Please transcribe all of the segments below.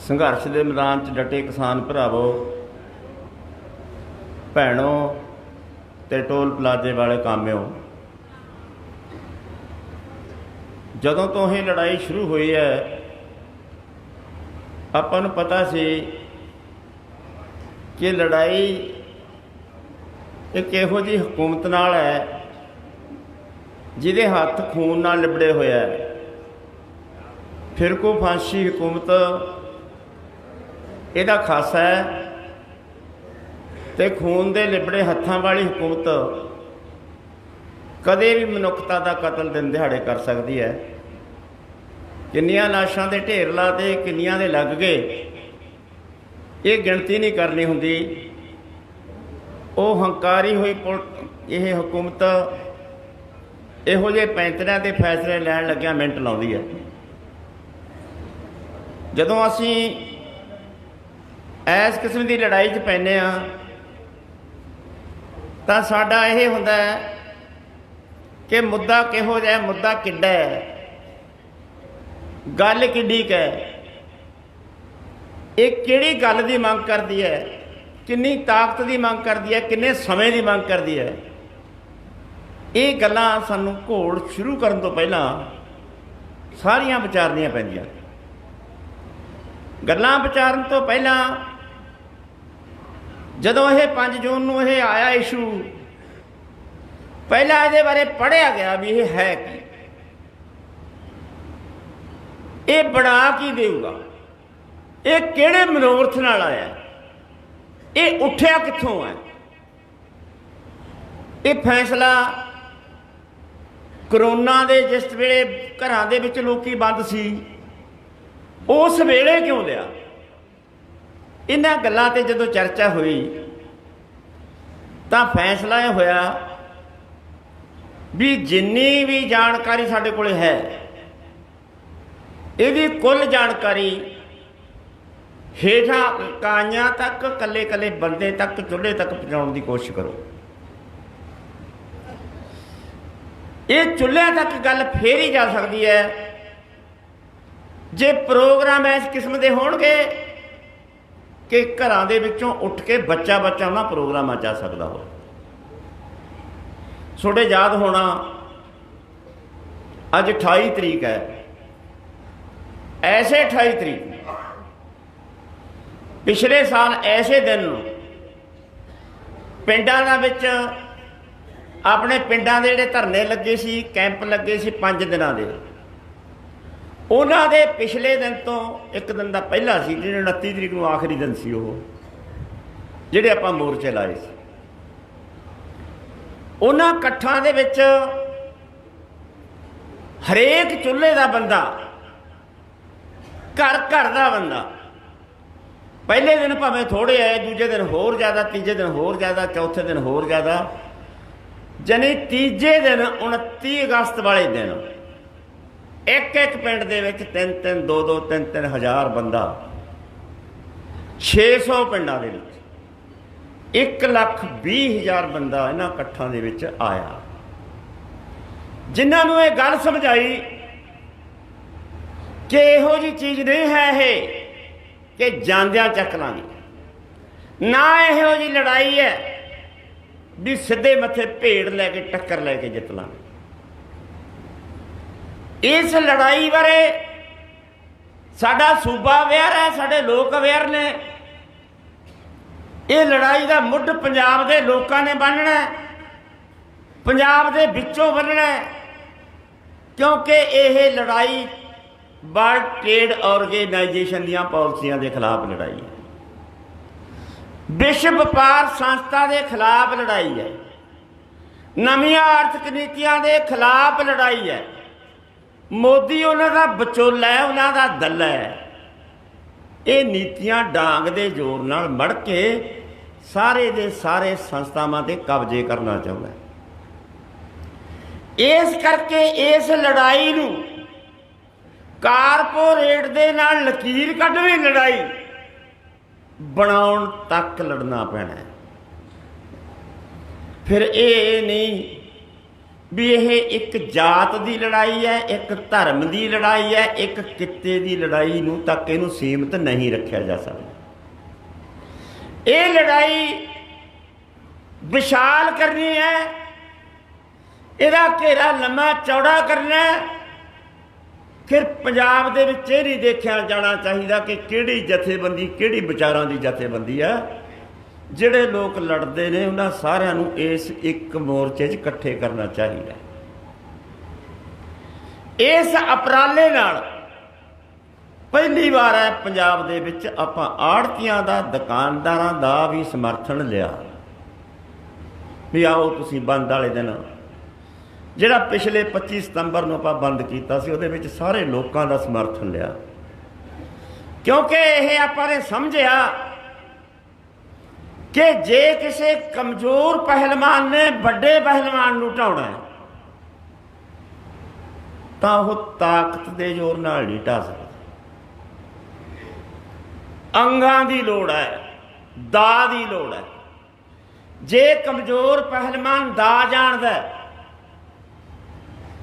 संघर्ष के मैदान च डटे किसान भरावो, भैनों ते टोल प्लाजे वाले काम्यो, जदों तो ही लड़ाई शुरू हुई है आपां नूं पता सी कि लड़ाई एक इहो जी हुकूमत नाल है जिहदे हत्थ खून नाल लिबड़े होए है। फिरको फांसी हुकूमत इहदा खासा है ते खून दे लिबड़े हत्थां वाली हुकूमत कदे भी मनुखता का कतल दिन दिहाड़े कर सकती है। किन्नियां लाशां दे ढेर ला दे, किन्नियां दे लग गए, ये गिणती नहीं करनी हुंदी। वो हंकारी हुई यह हुकूमत इहो जे पैंतरिਆਂ ਦੇ फैसले लैण लग्या मिनट लाउंदी है। जदों असीं इस किस्म की लड़ाई च पैने आ तां साडा इह हुंदा है कि मुद्दा किहो जिहा, मुद्दा किड्डा है, गल किड्डी क है, ये किहड़ी गल दी मंग करदी है, किन्नी ताकत की मंग करदी है, किन्ने समय की मंग करदी है। ये गल्लां सानूं घोड़ शुरू करन तो पहलां सारियां विचारनियां पैंदियां। गल्लां विचारन तो पहलां जदों यह 5 जून नूं यह आया इशू, पहला ये बारे पढ़िया गया भी यह है कि ये बना की देऊगा, ये किहड़े मनोरथ नाल आया, ये उठिया कित्थों है। ये फैसला करोना दे जिस वेले घरां दे विच लोकी बंद सी उस वेले क्यों लिया। इन्हां गल्लां ते जदों चर्चा हुई तां फैसला यह होया भी जिन्नी भी जानकारी साडे कोल है इहदी कुल जानकारी हेठां इकाइयां तक, कल्ले कल्ले बंदे तक, चुल्हे तक पहुँचाउण दी कोशिश करो। ये चुल्हे तक गल फेर ही जा सकती है जे प्रोग्राम इस किस्म के होणगे कि घरां दे विचों उठ के बच्चा बच्चा उन्हां प्रोग्रामां च आ सकदा हो। थोड़े याद होना अज 28 तरीक है, ऐसे 28 तरीक पिछले साल ऐसे दिन पिंडां दे विच अपने पिंडां दे जिहड़े धरने लगे सी, कैंप लगे सी 5 दिनां दे, उन्हां दे पिछले दिन तो एक दिन का पहला सी, जिहड़े 29 तरीक नूं आखिरी दिन सी, वो जिहड़े आपां मोर्चे लाए सी, उन्हां इकट्ठां दे विच हरेक चुल्हे का बंदा, घर घर का बंदा, पहले दिन भावें थोड़े आए, दूजे दिन होर ज़्यादा, तीजे दिन होर ज़्यादा, चौथे दिन होर ज़्यादा, जानी तीजे दिन 29 अगस्त वाले दिन एक एक पिंड दे विच 3-3, 2-2, 3-3 हज़ार बंदा, 600 पिंडां दे विच 1,20,000 बंदा इन्हां इकट्ठां दे विच आया, जिन्हां नूं इह गल समझाई कि इहो जी चीज़ नहीं है ये कि जांदियां चक लांगे, ना इहो जी लड़ाई है भी सीधे मत्थे भेड़ लैके टक्कर लैके जित लांगे। इस लड़ाई बारे साडा सूबा अवेयर है, साडे लोग अवेयर ने। ये लड़ाई का मुੱਢ पंजाब के लोगों ने बन्नना है, पंजाब के विचों बन्नना है, क्योंकि यह लड़ाई वर्ल्ड ट्रेड ऑर्गेनाइजेशन दी पॉलिसियां के खिलाफ लड़ाई है, विश्व व्यापार संस्था के खिलाफ लड़ाई है, नवीं आर्थिक नीतियां के खिलाफ लड़ाई है। मोदी उन्होंने विचोला है, उन्होंने दल है। ये नीतियां डांग के जोर नाल मड़ के सारे दे सारे संस्थावां ते कब्जे करना चाहुंदा है। इस करके इस लड़ाई नूं कारपोरेट दे नाल लकीर कढवी लड़ाई बनाउण तक लड़ना पैना है। फिर ये नहीं भी ਇਹ ਇੱਕ ਜਾਤ ਦੀ ਲੜਾਈ ਹੈ, ਇੱਕ ਧਰਮ ਦੀ ਲੜਾਈ ਹੈ, ਇੱਕ ਕਿੱਤੇ ਦੀ ਲੜਾਈ ਨੂੰ ਤੱਕ ਇਹਨੂੰ ਸੀਮਤ ਨਹੀਂ ਰੱਖਿਆ ਜਾ ਸਕਦਾ। ਇਹ ਲੜਾਈ ਵਿਸ਼ਾਲ ਕਰਨੀ ਹੈ, ਇਹਦਾ ਘੇਰਾ ਲੰਮਾ ਚੌੜਾ ਕਰਨਾ। ਫਿਰ ਪੰਜਾਬ ਦੇ ਵਿੱਚ ਇਹ ਨਹੀਂ ਦੇਖਿਆ ਜਾਣਾ ਚਾਹੀਦਾ ਕਿ ਕਿਹੜੀ ਜਥੇਬੰਦੀ ਕਿਹੜੀ ਵਿਚਾਰਾਂ ਦੀ ਜਥੇਬੰਦੀ ਆ। ਜਿਹੜੇ ਲੋਕ ਲੜਦੇ ਨੇ ਉਹਨਾਂ ਸਾਰਿਆਂ ਨੂੰ ਇਸ ਇੱਕ ਮੋਰਚੇ 'ਚ ਇਕੱਠੇ ਕਰਨਾ ਚਾਹੀਦਾ। ਇਸ ਉਪਰਾਲੇ ਨਾਲ ਪਹਿਲੀ ਵਾਰ ਹੈ ਪੰਜਾਬ ਦੇ ਵਿੱਚ ਆਪਾਂ ਆੜ੍ਹਤੀਆਂ ਦਾ, ਦੁਕਾਨਦਾਰਾਂ ਦਾ ਵੀ ਸਮਰਥਨ ਲਿਆ ਵੀ ਆਓ ਤੁਸੀਂ ਬੰਦ ਵਾਲੇ ਦਿਨ, ਜਿਹੜਾ ਪਿਛਲੇ 25 ਸਤੰਬਰ ਨੂੰ ਆਪਾਂ ਬੰਦ ਕੀਤਾ ਸੀ, ਉਹਦੇ ਵਿੱਚ ਸਾਰੇ ਲੋਕਾਂ ਦਾ ਸਮਰਥਨ ਲਿਆ, ਕਿਉਂਕਿ ਇਹ ਆਪਾਂ ਨੇ ਸਮਝਿਆ ਕਿ ਜੇ ਕਿਸੇ ਕਮਜ਼ੋਰ ਪਹਿਲਵਾਨ ਨੇ ਵੱਡੇ ਪਹਿਲਵਾਨ ਨੂੰ ਢਾਉਣਾ ਹੈ ਤਾਂ ਉਹ ਤਾਕਤ ਦੇ ਜ਼ੋਰ ਨਾਲ ਨਹੀਂ ਢਾ ਸਕਦਾ। ਅੰਗਾਂ ਦੀ ਲੋੜ ਹੈ, ਦਾ ਦੀ ਲੋੜ ਹੈ। ਜੇ ਕਮਜ਼ੋਰ ਪਹਿਲਵਾਨ ਦਾ ਜਾਣਦਾ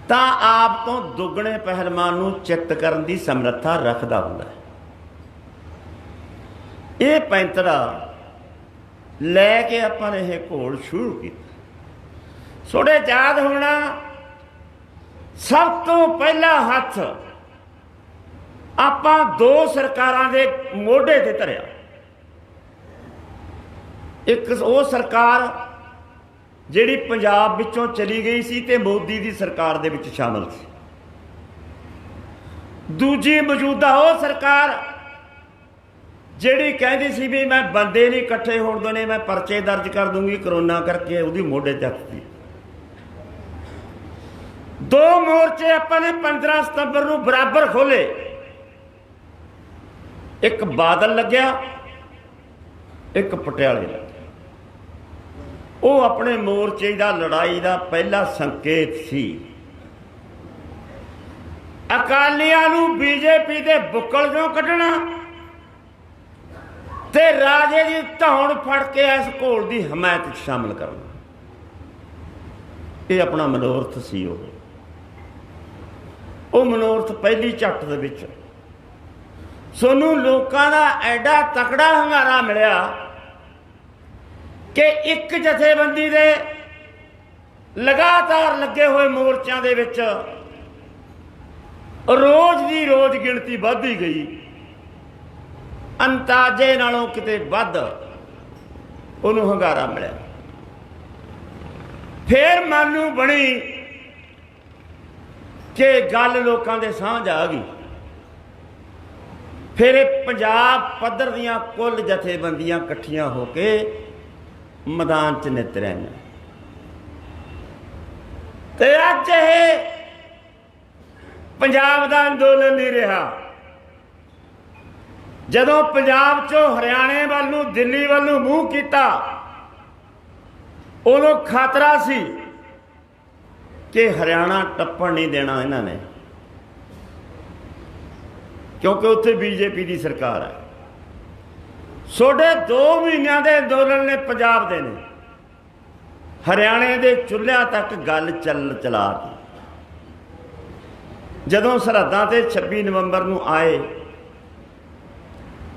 ਤਾਂ ਆਪ ਤੋਂ ਦੁੱਗਣੇ ਪਹਿਲਵਾਨ ਨੂੰ ਚਿੱਤ ਕਰਨ ਦੀ ਸਮਰੱਥਾ ਰੱਖਦਾ ਹੁੰਦਾ ਹੈ। ਇਹ ਪੈਂਤੜਾ ਲੈ ਕੇ ਆਪਾਂ ਨੇ ਇਹ ਘੋਲ ਸ਼ੁਰੂ ਕੀਤਾ। ਥੋੜੇ ਯਾਦ ਹੋਣਾ, ਸਭ ਤੋਂ ਪਹਿਲਾ ਹੱਥ ਆਪਾਂ ਦੋ ਸਰਕਾਰਾਂ ਦੇ ਮੋਢੇ ਤੇ ਧਰਿਆ। ਇੱਕ ਉਹ ਸਰਕਾਰ ਜਿਹੜੀ ਪੰਜਾਬ ਵਿੱਚੋਂ ਚਲੀ ਗਈ ਸੀ ਤੇ ਮੋਦੀ ਦੀ ਸਰਕਾਰ ਦੇ ਵਿੱਚ ਸ਼ਾਮਲ ਸੀ। ਦੂਜੀ ਮੌਜੂਦਾ ਉਹ ਸਰਕਾਰ ਜਿਹੜੀ ਕਹਿੰਦੀ ਸੀ ਵੀ ਮੈਂ ਬੰਦੇ ਨਹੀਂ ਇਕੱਠੇ ਹੋਣ ਦੇਣੇ, ਮੈਂ ਪਰਚੇ ਦਰਜ ਕਰ ਦੂੰਗੀ ਕਰੋਨਾ ਕਰਕੇ, ਉਹਦੀ ਮੋਢੇ ਤੇ ਹੱਥੀ। ਦੋ ਮੋਰਚੇ ਆਪਾਂ ਨੇ 15 ਸਤੰਬਰ ਨੂੰ ਬਰਾਬਰ ਖੋਲੇ। ਇੱਕ ਬਾਦਲ ਲੱਗਿਆ, ਇੱਕ ਪਟਿਆਲੇ ਲੱਗਿਆ। ਉਹ ਆਪਣੇ ਮੋਰਚੇ ਦਾ ਲੜਾਈ ਦਾ ਪਹਿਲਾ ਸੰਕੇਤ ਸੀ। ਅਕਾਲੀਆਂ ਨੂੰ ਬੀਜੇਪੀ ਦੇ ਬੁੱਕਲ ਚੋਂ ਕੱਢਣਾ ਤੇ ਰਾਜੇ ਦੀ ਧੌਣ ਫੜ ਕੇ ਇਸ ਘੋਲ ਦੀ ਹਮਾਇਤ 'ਚ ਸ਼ਾਮਲ ਕਰਨਾ, ਇਹ ਆਪਣਾ ਮਨੋਰਥ ਸੀ। ਉਹ ਮਨੋਰਥ ਪਹਿਲੀ ਝੱਟ ਦੇ ਵਿੱਚ ਸਾਨੂੰ ਲੋਕਾਂ ਦਾ ਐਡਾ ਤਕੜਾ ਹੰਗਾਰਾ ਮਿਲਿਆ ਕਿ ਇੱਕ ਜਥੇਬੰਦੀ ਦੇ ਲਗਾਤਾਰ ਲੱਗੇ ਹੋਏ ਮੋਰਚਿਆਂ ਦੇ ਵਿੱਚ ਰੋਜ਼ ਦੀ ਰੋਜ਼ ਗਿਣਤੀ ਵੱਧਦੀ ਗਈ। ਅੰਦਾਜ਼ੇ ਨਾਲੋਂ ਕਿਤੇ ਵੱਧ ਉਹਨੂੰ ਹੰਗਾਰਾ ਮਿਲਿਆ। ਫਿਰ ਮਨ ਨੂੰ ਬਣੀ ਕਿ ਗੱਲ ਲੋਕਾਂ ਦੇ ਸਾਂਝ ਆ ਗਈ। ਫਿਰ ਇਹ ਪੰਜਾਬ ਪੱਧਰ ਦੀਆਂ ਕੁੱਲ ਜਥੇਬੰਦੀਆਂ ਇਕੱਠੀਆਂ ਹੋ ਕੇ ਮੈਦਾਨ 'ਚ ਨਿਤਰਿਆ ਤੇ ਅੱਜ ਇਹ ਪੰਜਾਬ ਦਾ ਅੰਦੋਲਨ ਨਹੀਂ ਰਿਹਾ। ਜਦੋਂ ਪੰਜਾਬ 'ਚੋਂ ਹਰਿਆਣੇ ਵੱਲ ਨੂੰ, ਦਿੱਲੀ ਵੱਲ ਨੂੰ ਮੂੰਹ ਕੀਤਾ, ਉਦੋਂ ਖਤਰਾ ਸੀ ਕਿ ਹਰਿਆਣਾ ਟੱਪਣ ਨਹੀਂ ਦੇਣਾ ਇਹਨਾਂ ਨੇ, ਕਿਉਂਕਿ ਉੱਥੇ ਬੀਜੇਪੀ ਦੀ ਸਰਕਾਰ ਹੈ। ਤੁਹਾਡੇ 2 ਮਹੀਨਿਆਂ ਦੇ ਅੰਦੋਲਨ ਨੇ ਪੰਜਾਬ ਦੇ ਨੇ ਹਰਿਆਣੇ ਦੇ ਚੁੱਲ੍ਹਿਆਂ ਤੱਕ ਗੱਲ ਚਲਾ ਦਿੱਤੀ। ਜਦੋਂ ਸਰਹੱਦਾਂ ਤੇ 26 ਨਵੰਬਰ ਨੂੰ ਆਏ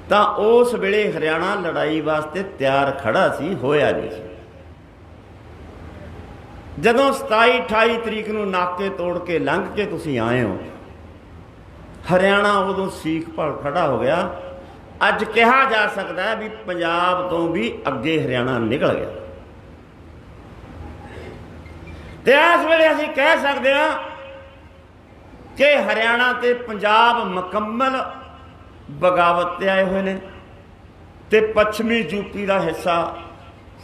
ਤਾਂ ਉਸ ਵੇਲੇ ਹਰਿਆਣਾ ਲੜਾਈ ਵਾਸਤੇ ਤਿਆਰ ਖੜਾ ਸੀ, ਹੋਇਆ ਨਹੀਂ ਸੀ। ਜਦੋਂ 27-28 ਤਰੀਕ ਨੂੰ ਨਾਕੇ ਤੋੜ ਕੇ ਲੰਘ ਕੇ ਤੁਸੀਂ ਆਏ ਹੋ, ਹਰਿਆਣਾ ਉਦੋਂ ਸੀਖ ਭਲ ਖੜਾ ਹੋ ਗਿਆ। ਅੱਜ ਕਿਹਾ ਜਾ ਸਕਦਾ ਹੈ ਵੀ ਪੰਜਾਬ ਤੋਂ ਵੀ ਅੱਗੇ ਹਰਿਆਣਾ ਨਿਕਲ ਗਿਆ। ਤੇ ਇਸ ਵੇਲੇ ਅਸੀਂ ਕਹਿ ਸਕਦੇ ਹਾਂ ਕਿ ਹਰਿਆਣਾ ਤੇ ਪੰਜਾਬ ਮੁਕੰਮਲ ਬਗਾਵਤ ਤੇ ਆਏ ਹੋਏ ਨੇ ਤੇ ਪੱਛਮੀ ਯੂਪੀ ਦਾ ਹਿੱਸਾ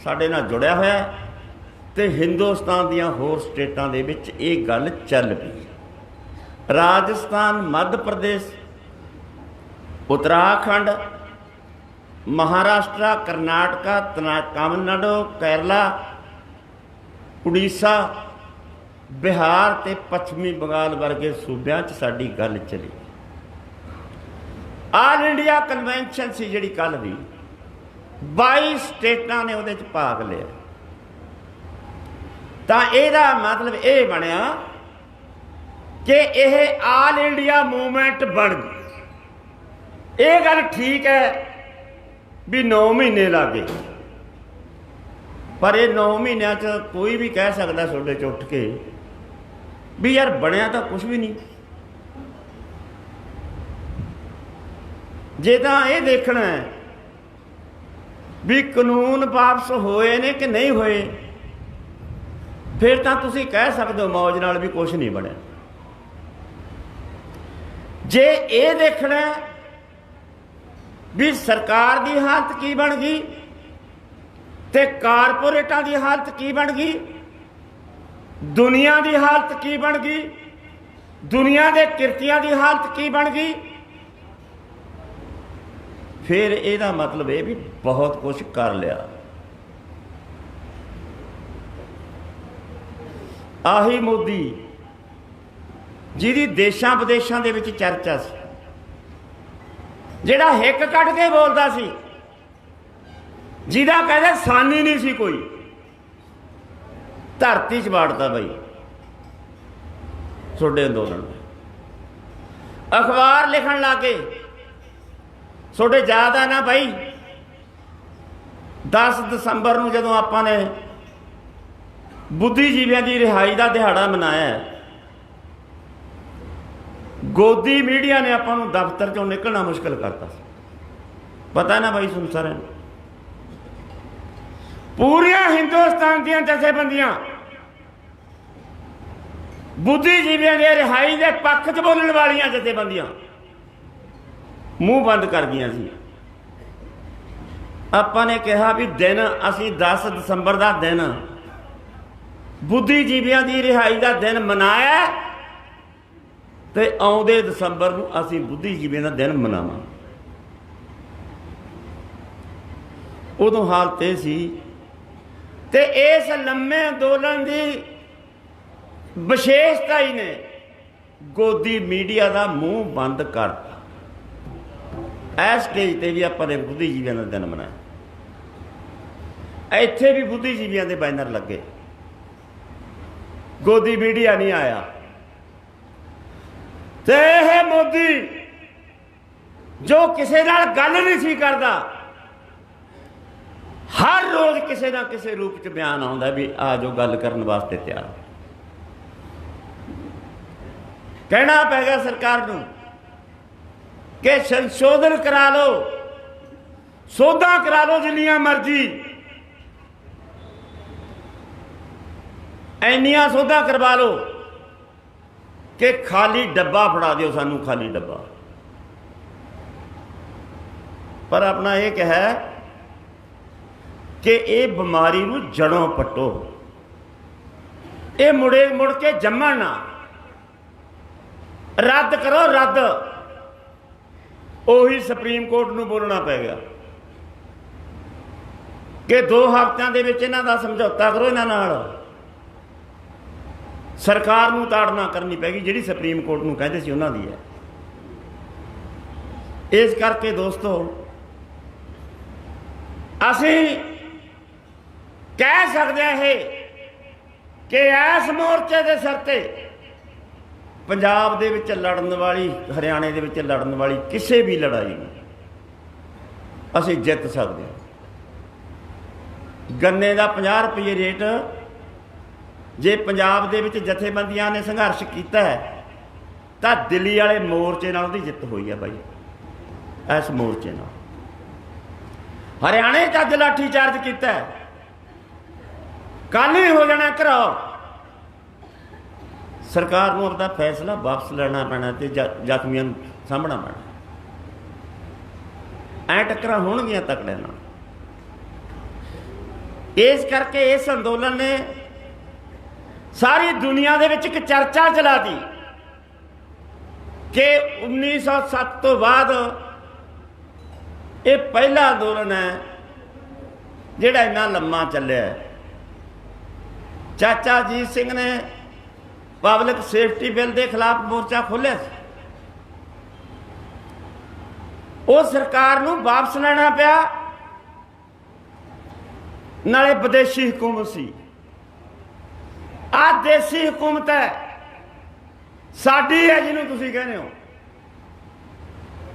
ਸਾਡੇ ਨਾਲ ਜੁੜਿਆ ਹੋਇਆ ਤੇ ਹਿੰਦੁਸਤਾਨ ਦੀਆਂ ਹੋਰ ਸਟੇਟਾਂ ਦੇ ਵਿੱਚ ਇਹ ਗੱਲ ਚੱਲ ਪਈ। ਰਾਜਸਥਾਨ, ਮੱਧ ਪ੍ਰਦੇਸ਼, ਉੱਤਰਾਖੰਡ, ਮਹਾਰਾਸ਼ਟਰ, ਕਰਨਾਟਕਾ, ਤਾਮਿਲਨਾਡੂ, ਕੇਰਲਾ, ਉੜੀਸਾ, ਬਿਹਾਰ ਤੇ ਪੱਛਮੀ ਬੰਗਾਲ ਵਰਗੇ ਸੂਬਿਆਂ 'ਚ ਸਾਡੀ ਗੱਲ ਚੱਲੀ। ਆਲ ਇੰਡੀਆ ਕਨਵੈਨਸ਼ਨ ਸੀ ਜਿਹੜੀ ਕੱਲ੍ਹ ਦੀ, 22 ਸਟੇਟਾਂ ਨੇ ਉਹਦੇ 'ਚ ਭਾਗ ਲਿਆ। ਤਾਂ ਇਹਦਾ ਮਤਲਬ ਇਹ ਬਣਿਆ ਕਿ ਇਹ ਆਲ ਇੰਡੀਆ ਮੂਵਮੈਂਟ ਬਣ ਗਈ। ਇਹ ਗੱਲ ਠੀਕ ਹੈ ਵੀ 9 ਮਹੀਨੇ ਲੱਗੇ, ਪਰ ਇਹ 9 ਮਹੀਨਿਆਂ 'ਚ ਕੋਈ ਵੀ ਕਹਿ ਸਕਦਾ ਤੁਹਾਡੇ 'ਚ ਉੱਠ ਕੇ ਵੀ ਯਾਰ ਬਣਿਆ ਤਾਂ ਕੁਛ ਵੀ ਨਹੀਂ। ਜੇ ਤਾਂ ਇਹ ਦੇਖਣਾ ਹੈ ਵੀ ਕਾਨੂੰਨ ਵਾਪਸ ਹੋਏ ਨੇ ਕਿ ਨਹੀਂ ਹੋਏ, ਫਿਰ ਤਾਂ ਤੁਸੀਂ ਕਹਿ ਸਕਦੇ ਹੋ ਮੌਜ ਨਾਲ ਵੀ ਕੁਛ ਨਹੀਂ ਬਣਿਆ। ਜੇ ਇਹ ਦੇਖਣਾ ਵੀ ਸਰਕਾਰ ਦੀ ਹਾਲਤ ਕੀ ਬਣ ਗਈ ਤੇ ਕਾਰਪੋਰੇਟਾਂ ਦੀ ਹਾਲਤ ਕੀ ਬਣ ਗਈ, ਦੁਨੀਆ ਦੀ ਹਾਲਤ ਕੀ ਬਣ ਗਈ, ਦੁਨੀਆ ਦੇ ਕਿਰਤੀਆਂ ਦੀ ਹਾਲਤ ਕੀ ਬਣ ਗਈ, ਫਿਰ ਇਹਦਾ ਮਤਲਬ ਇਹ ਵੀ ਬਹੁਤ ਕੁਝ ਕਰ ਲਿਆ। ਆਹੀ ਮੋਦੀ ਜਿਹਦੀ ਦੇਸ਼ਾਂ ਵਿਦੇਸ਼ਾਂ ਦੇ ਵਿੱਚ ਚਰਚਾ ਸੀ, ਜਿਹੜਾ ਹਿੱਕ ਕੱਢ ਕੇ ਬੋਲਦਾ ਸੀ, ਜਿਹਦਾ ਕਹਿੰਦੇ ਸਾਨੀ ਨਹੀਂ ਸੀ ਕੋਈ, ਧਰਤੀ 'ਚ ਵਾੜਤਾ ਬਈ ਤੁਹਾਡੇ ਅੰਦੋਲਨ। ਅਖਬਾਰ ਲਿਖਣ ਲੱਗੇ ਤੁਹਾਡੇ ਯਾਦ ਆ ਨਾ ਭਾਈ 10 ਦਸੰਬਰ ਨੂੰ ਜਦੋਂ ਆਪਾਂ ਨੇ ਬੁੱਧੀਜੀਵੀਆਂ ਦੀ ਰਿਹਾਈ ਦਾ ਦਿਹਾੜਾ ਮਨਾਇਆ, ਗੋਦੀ ਮੀਡੀਆ ਨੇ ਆਪਾਂ ਨੂੰ ਦਫ਼ਤਰ 'ਚੋਂ ਨਿਕਲਣਾ ਮੁਸ਼ਕਿਲ ਕਰਤਾ ਸੀ। ਪਤਾ ਨਾ ਬਾਈ ਸੁਣ ਸਾਰਿਆਂ ਨੂੰ, ਪੂਰੀਆਂ ਹਿੰਦੁਸਤਾਨ ਦੀਆਂ ਜਥੇਬੰਦੀਆਂ ਬੁੱਧੀਜੀਵੀਆਂ ਦੀ ਰਿਹਾਈ ਦੇ ਪੱਖ 'ਚ ਬੋਲਣ ਵਾਲੀਆਂ ਜਥੇਬੰਦੀਆਂ ਮੂੰਹ ਬੰਦ ਕਰ ਗਈਆਂ ਸੀ। ਆਪਾਂ ਨੇ ਕਿਹਾ ਵੀ ਦਿਨ ਅਸੀਂ 10 ਦਸੰਬਰ ਦਾ ਦਿਨ ਬੁੱਧੀਜੀਵੀਆਂ ਦੀ ਰਿਹਾਈ ਦਾ ਦਿਨ ਮਨਾਇਆ ਤੇ ਆਉਂਦੇ ਦਸੰਬਰ ਨੂੰ ਅਸੀਂ ਬੁੱਧੀਜੀਵੀਆਂ ਦਾ ਦਿਨ ਮਨਾਵਾਂਗੇ। ਉਦੋਂ ਹਾਲਤ ਇਹ ਸੀ ਤੇ ਇਸ ਲੰਮੇ ਅੰਦੋਲਨ ਦੀ ਵਿਸ਼ੇਸ਼ਤਾ ਹੀ ਨੇ ਗੋਦੀ ਮੀਡੀਆ ਦਾ ਮੂੰਹ ਬੰਦ ਕਰਤਾ। ਇਸ ਸਟੇਜ ਤੇ ਵੀ ਆਪਾਂ ਨੇ ਬੁੱਧੀਜੀਵੀਆਂ ਦਾ ਦਿਨ ਮਨਾਇਆ, ਇੱਥੇ ਵੀ ਬੁੱਧੀਜੀਵੀਆਂ ਦੇ ਬੈਨਰ ਲੱਗੇ, ਗੋਦੀ ਮੀਡੀਆ ਨਹੀਂ ਆਇਆ। ਤੇ ਇਹ ਮੋਦੀ ਜੋ ਕਿਸੇ ਨਾਲ ਗੱਲ ਨਹੀਂ ਸੀ ਕਰਦਾ, ਹਰ ਰੋਜ਼ ਕਿਸੇ ਨਾ ਕਿਸੇ ਰੂਪ 'ਚ ਬਿਆਨ ਆਉਂਦਾ ਵੀ ਆ ਜੋ ਗੱਲ ਕਰਨ ਵਾਸਤੇ ਤਿਆਰ। ਕਹਿਣਾ ਪੈ ਗਿਆ ਸਰਕਾਰ ਨੂੰ ਕਿ ਸੰਸ਼ੋਧਨ ਕਰਾ ਲਓ, ਸੋਧਾਂ ਕਰਾ ਲਓ ਜਿੰਨੀਆਂ ਮਰਜ਼ੀ, ਇੰਨੀਆਂ ਸੋਧਾਂ ਕਰਵਾ ਲਓ ਕਿ ਖਾਲੀ ਡੱਬਾ ਫੜਾ ਦਿਓ ਸਾਨੂੰ, ਖਾਲੀ ਡੱਬਾ। ਪਰ ਆਪਣਾ ਇਹ ਕਿਹਾ ਕਿ ਇਹ ਬਿਮਾਰੀ ਨੂੰ ਜੜੋਂ ਪੱਟੋ, ਇਹ ਮੁੜ ਕੇ ਜੰਮਣ ਨਾ, ਰੱਦ ਕਰੋ, ਰੱਦ। ਉਹੀ ਸੁਪਰੀਮ ਕੋਰਟ ਨੂੰ ਬੋਲਣਾ ਪੈ ਗਿਆ ਕਿ 2 ਹਫ਼ਤਿਆਂ ਦੇ ਵਿੱਚ ਇਹਨਾਂ ਦਾ ਸਮਝੌਤਾ ਕਰੋ, ਇਹਨਾਂ ਨਾਲ ਸਰਕਾਰ ਨੂੰ ਤਾੜਨਾ ਕਰਨੀ ਪੈ ਗਈ, ਜਿਹੜੀ ਸੁਪਰੀਮ ਕੋਰਟ ਨੂੰ ਕਹਿੰਦੇ ਸੀ ਉਹਨਾਂ ਦੀ ਹੈ। ਇਸ ਕਰਕੇ ਦੋਸਤੋ ਅਸੀਂ ਕਹਿ ਸਕਦੇ ਹਾਂ ਇਹ ਕਿ ਇਸ ਮੋਰਚੇ ਦੇ ਸਿਰ ਤੇ ਪੰਜਾਬ ਦੇ ਵਿੱਚ ਲੜਨ ਵਾਲੀ, ਹਰਿਆਣੇ ਦੇ ਵਿੱਚ ਲੜਨ ਵਾਲੀ ਕਿਸੇ ਵੀ ਲੜਾਈ ਨੂੰ ਅਸੀਂ ਜਿੱਤ ਸਕਦੇ ਹਾਂ। ਗੰਨੇ ਦਾ 50 ਰੁਪਏ ਰੇਟ ਜੇ ਪੰਜਾਬ ਦੇ ਵਿੱਚ ਜਥੇਬੰਦੀਆਂ ਨੇ ਸੰਘਰਸ਼ ਕੀਤਾ ਹੈ ਤਾਂ ਦਿੱਲੀ ਵਾਲੇ ਮੋਰਚੇ ਨਾਲ ਉਹਦੀ ਜਿੱਤ ਹੋਈ ਹੈ ਬਾਈ, ਇਸ ਮੋਰਚੇ ਨਾਲ। ਹਰਿਆਣੇ 'ਚ ਅੱਜ ਲਾਠੀ ਚਾਰਜ ਕੀਤਾ, ਕੱਲ ਹੀ ਹੋ ਜਾਣਾ ਘਰਾਓ। ਸਰਕਾਰ ਨੂੰ ਆਪਣਾ ਫੈਸਲਾ ਵਾਪਸ ਲੈਣਾ ਪੈਣਾ ਤੇ ਜ਼ਖਮੀਆਂ ਨੂੰ ਸਾਂਭਣਾ ਪੈਣਾ। ਐ ਟੱਕਰਾਂ ਹੋਣਗੀਆਂ ਤਕੜਿਆਂ ਨਾਲ। ਇਸ ਕਰਕੇ ਇਸ ਅੰਦੋਲਨ ਨੇ ਸਾਰੀ ਦੁਨੀਆ ਦੇ ਵਿੱਚ ਇੱਕ ਚਰਚਾ ਚਲਾਤੀ ਕਿ 1907 ਤੋਂ ਬਾਅਦ ਇਹ ਪਹਿਲਾ ਅੰਦੋਲਨ ਹੈ ਜਿਹੜਾ ਇੰਨਾ ਲੰਮਾ ਚੱਲਿਆ। ਚਾਚਾ ਅਜੀਤ ਸਿੰਘ ਨੇ ਪਬਲਿਕ ਸੇਫਟੀ ਬਿੱਲ ਦੇ ਖਿਲਾਫ ਮੋਰਚਾ ਖੋਲ੍ਹਿਆ ਸੀ, ਉਹ ਸਰਕਾਰ ਨੂੰ ਵਾਪਸ ਲੈਣਾ ਪਿਆ, ਨਾਲੇ ਵਿਦੇਸ਼ੀ ਹਕੂਮਤ ਸੀ। आ देसी हुकूमत है साडी है जिन्हों तुसीं कहने हो,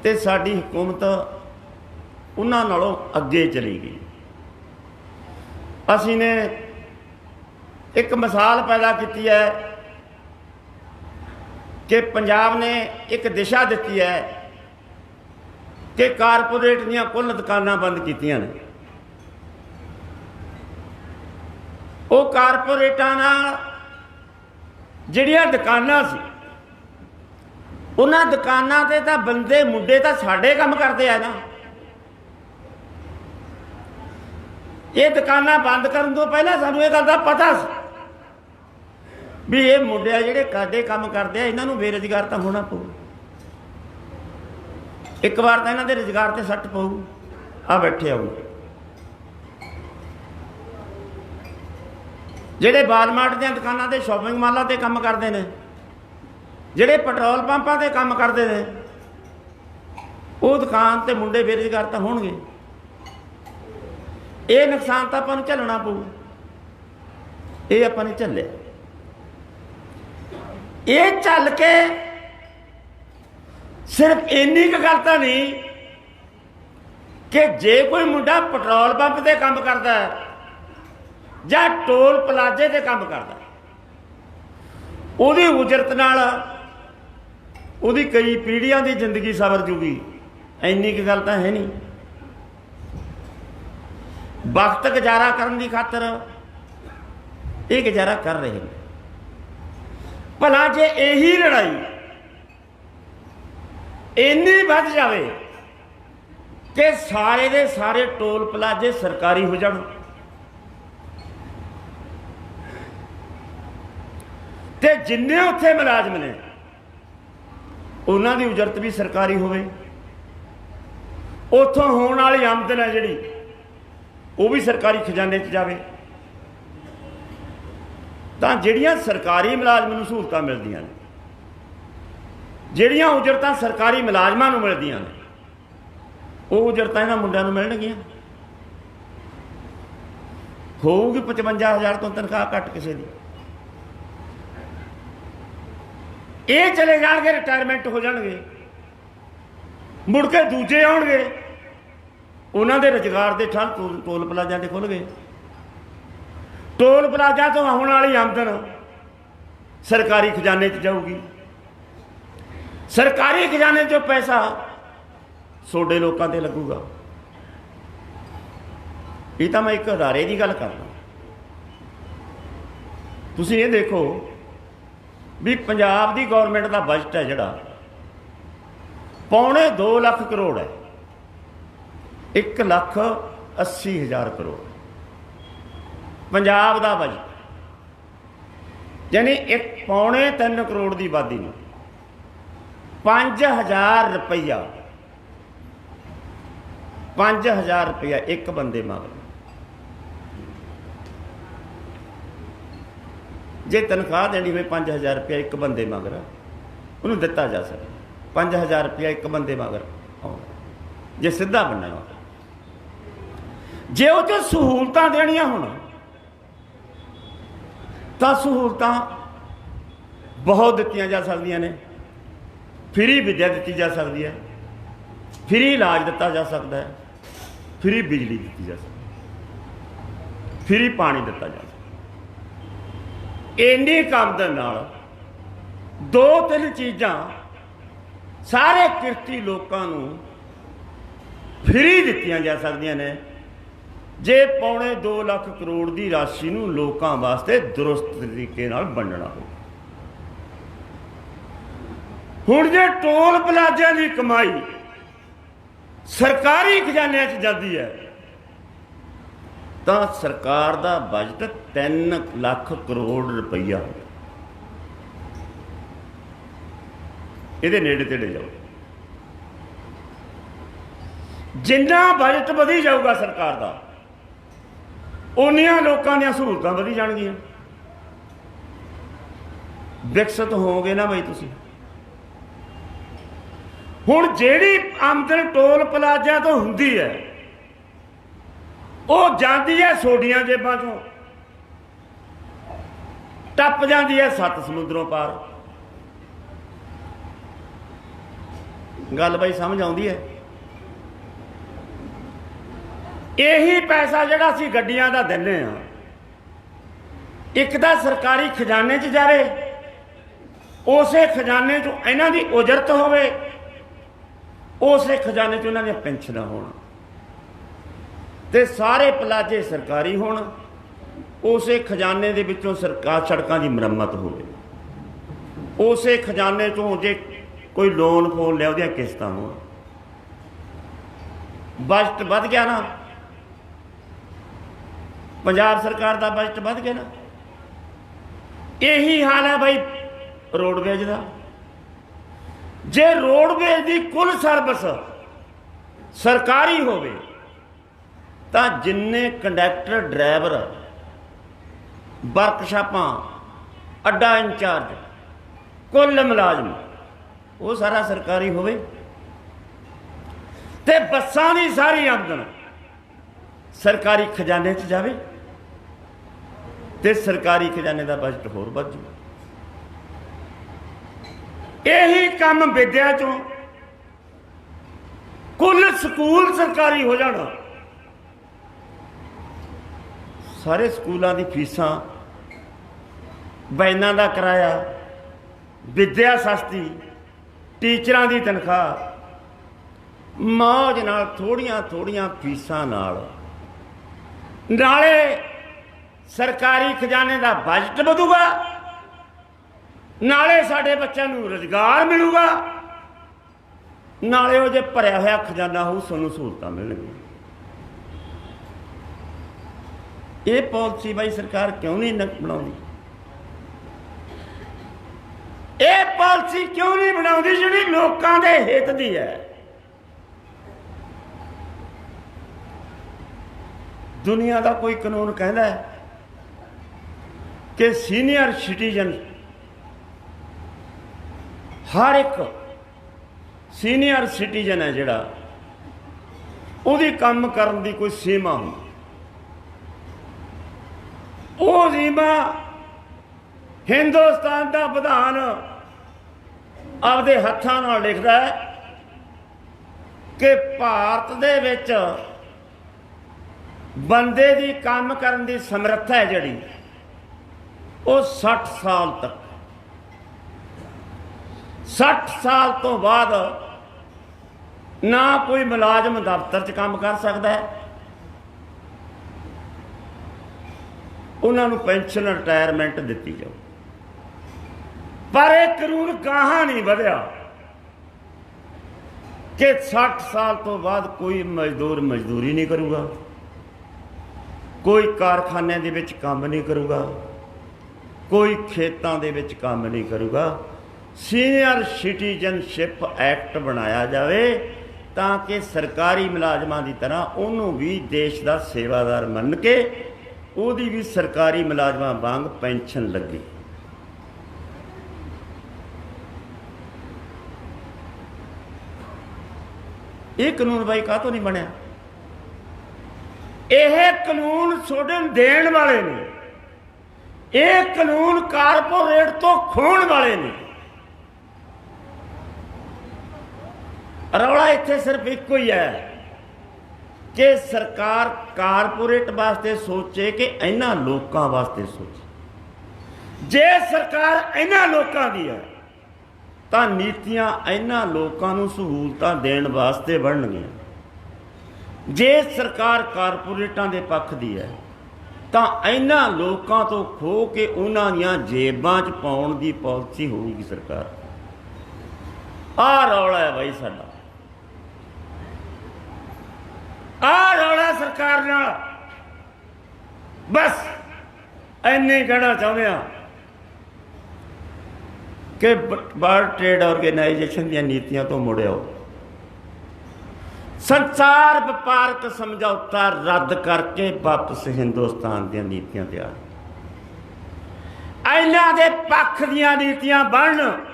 ते साडी हुकूमत उन्हां नालों अगे चली गई। असीं ने एक मिसाल पैदा की है कि पंजाब ने एक दिशा दी है कि कारपोरेट दीआं कुल दुकानां बंद कीतियां ने। वो कारपोरेटां नाल जिहड़ियां दुकानां सी उन्हां दुकानां ते तां बंदे मुंडे तां साडे काम करदे आ ना। ये दुकानां बंद करन तो पहलां सानूं इह गल दा पता सी भी ये मुंडे जिहड़े काडे काम करदे आ इन्हां नूं बेरोजगार तां होना पऊ। एक बार तां इन्हां दे रोजगार ते सੱਟ पऊ। आ बैठे आउं ਜਿਹੜੇ ਵਾਲਮਾਰਟ ਦੀਆਂ ਦੁਕਾਨਾਂ ਤੇ ਸ਼ਾਪਿੰਗ ਮਾਲਾਂ ਤੇ ਕੰਮ ਕਰਦੇ ਨੇ, ਜਿਹੜੇ ਪੈਟਰੋਲ ਪੰਪਾਂ ਤੇ ਕੰਮ ਕਰਦੇ ਨੇ, ਉਹ ਦੁਕਾਨ ਤੇ ਮੁੰਡੇ ਬੇਰੁਜ਼ਗਾਰ ਤਾਂ ਹੋਣਗੇ। ਇਹ ਨੁਕਸਾਨ ਤਾਂ ਆਪਾਂ ਨੂੰ ਝੱਲਣਾ ਪਊ। ਇਹ ਆਪਾਂ ਨੇ ਝੱਲਿਆ। ਇਹ ਝੱਲ ਕੇ ਸਿਰਫ ਇੰਨੀ ਕੁ ਗੱਲ ਤਾਂ ਨਹੀਂ ਕਿ ਜੇ ਕੋਈ ਮੁੰਡਾ ਪੈਟਰੋਲ ਪੰਪ ਤੇ ਕੰਮ ਕਰਦਾ ਹੈ ਜਾਂ टोल प्लाजे ते काम करदा, उहदी उजरत नाल उहदी कई पीढ़ियां की जिंदगी सवर जूगी। इन्नी की गल तां है नहीं। वक्त गुजारा करन दी खातर ये गुजारा कर रहे हैं। भला जे यही लड़ाई इन्नी वध जावे कि सारे दे सारे टोल प्लाजे सरकारी हो जाण ते जिन्ने उत्थे मुलाजम ने उन्हां दी उजरत भी सरकारी होवे, उत्थों होण वाली आमदन है जिहड़ी वो भी सरकारी खजाने च जावे, तां जिहड़ियां सरकारी मुलाजमां नूं सहूलतां मिलदियां ने, जिहड़ियां उजरतां सरकारी मुलाजमां नूं मिलदियां ने, वो उजरतां इन्हां मुंडियां नूं मिलणगीआं। होऊगी 55,000 तो तनख्वाह घट किसी दी। ये चले जाएंगे, रिटायरमेंट हो जाएंगे, मुड़ के दूजे आउणगे, उन्हां दे रोजगार के ठल टोल प्लाजा ते खुल गए। टोल प्लाजा तो आने वाली आमदन सरकारी खजाने च जाऊगी। सरकारी खजाने चो पैसा सोडे लोगों ते लगूगा। ये तो मैं एक अदारे की गल करना। तुसीं ये देखो भी पंजाब की गौरमेंट का बजट है जिहड़ा पौने 2 लाख करोड़ है, 1,80,000 करोड़ पंजाब का बजट। यानी एक पौने 3 करोड़ की आबादी में 5,000 रुपया 5,000 रुपया एक बंदे मगर। जे तनख्वाह देनी हो 5,000 रुपया एक बंदे मगर उन्होंने दिता जा सकता। 5,000 रुपया एक बंदे मगर जे सीधा बनना हो, जे वो तो सहूलतां देनियां होण तां सहूलतां बहुत दित्तियां जा सकदियां ने। फ्री विद्या दी जा सकती है, फ्री इलाज दिता जा सकता है, फ्री बिजली दी जा सकती, फ्री पानी दिता जा सकता। इन्नी आमदन नाल 2-3 चीज़ां सारे किरती लोगों नूं फ्री दित्तियां जा सकदियां ने जे पौने 2 लाख करोड़ की राशि नूं लोगों वास्ते दुरुस्त तरीके नाल वंडना हो। हुण जे टोल प्लाजिਆਂ की कमाई सरकारी खजाने च जाती है तो सरकार का बजट 3 लाख करोड़ रुपया ये नेड़े तेड़े जाओ। जिन्ना बजट वधी जाऊगा सरकार का उन्नियां लोगों दी सहूलतां वधी जाणगियां। विकसित होवोगे ना बई तुसीं। हुण जिहड़ी आमदन टोल प्लाजा तो हुंदी है वो जाती है सोडियां जेबां चों। टप जाती है 7 समुद्रों पार। गल बई समझ आउंदी है? यही पैसा जिहड़ा असीं गड्डियां दा दिंदे आ, एक तां सरकारी खजाने च जावे, उसे खजाने चों इन्हां दी उजरत होवे, उसे खजाने चों इन्हां दी पेंशनां होण, ते सारे पलाजे सरकारी होण, उसे खजाने दे विचों सरकार सड़कां दी मुरम्मत होवे, उसे खजाने चों जे कोई लोन फोन लिया उहदियां किस्तां होण। बजट वध गया ना, पंजाब सरकार का बजट वध गया ना। यही हाल है भाई रोडवेज का। जे रोडवेज की कुल सर्विस सरकारी होवे तां जिन्ने कंडक्टर ड्राइवर वर्कशापां अड्डा इंचार्ज कुल मुलाजम वो सारा सरकारी होवे, ते बसां दी सारी आमदन सरकारी खजाने च जावे, ते सरकारी खजाने का बजट होर वध जाए। यही काम विद्या चों कुल स्कूल सरकारी हो जाना, सारे स्कूलों की फीसां, वैनां का किराया, विद्या सस्ती, टीचरां की तनख्वाह, मौज नाल थोड़ियां थोड़ियां फीसां नाले सरकारी खजाने का बजट वधूगा, नाले साडे बच्चों को रोजगार मिलूगा, नाले वो जो भरिया होया खजाना हो सानूं सहूलतां मिलणगीआं। ये पॉलिसी भाई सरकार क्यों नहीं बनाउंदी? ये पॉलिसी क्यों नहीं बनाउंदी जिहड़ी लोकां दे हित दी है? दुनिया का कोई कानून कहता है कि सीनियर सिटीजन, हर एक सीनियर सिटीजन है जिहड़ा उहदी काम करन दी कोई सीमा हो, वो सीमा हिंदुस्तान का विधान आपदे हत्थां नाल लिखदा है कि भारत दे विच बंदे दी काम करन दी समर्था है जिहड़ी वो 60 साल तक, 60 साल तो बाद ना कोई मुलाजम दफ्तर च काम कर सकता है, उन्होंने पेंशन रिटायरमेंट दी जाओ। पर यह कानून गाहां नहीं बढ़िया कि 60 साल तो बाद कोई मजदूर मजदूरी नहीं करूगा, कोई कारखाने दे विच काम नहीं करूगा, कोई खेतों दे विच काम नहीं करूगा। सीनियर सिटीजनशिप एक्ट बनाया जाए ताकि सरकारी मुलाजमां की तरह उन्होंने भी देश का सेवादार मन के उहदी भी सरकारी मुलाजमां वांग पेंशन लगे। ये कानून भाई काह तो नहीं बनया? यह कानून सोडन देण वाले ने, यह कानून कारपोरेट तो खोण वाले ने। रौला इत्थे सिर्फ एक ही है कि सरकार कारपोरेट वास्ते सोचे कि इन्हां लोकां वास्ते सोचे। जे सरकार इन्हां लोकां दी है तां नीतियां इन्हां लोकां नूं सहूलतां देण वास्ते बनणगीआं। जे सरकार कारपोरेटां दे पक्ष दी है तां इन्हां लोकां तो खो के उन्हां दीआं जेबां च पाउण दी पॉलिसी होਊਗੀ सरकार। आह रौला है बई साडा, आ रौला सरकार नाल। बस इन्ने कहना चाहुंदे आ कि वर्ल्ड ट्रेड ऑर्गेनाइजेशन दी नीतियां तो मुड़ आओ, संसार व्यापारक समझौता रद्द करके वापस हिंदुस्तान दी नीतियां तैयार, इन्हां दे पक्ष दीआं नीतियां बनन।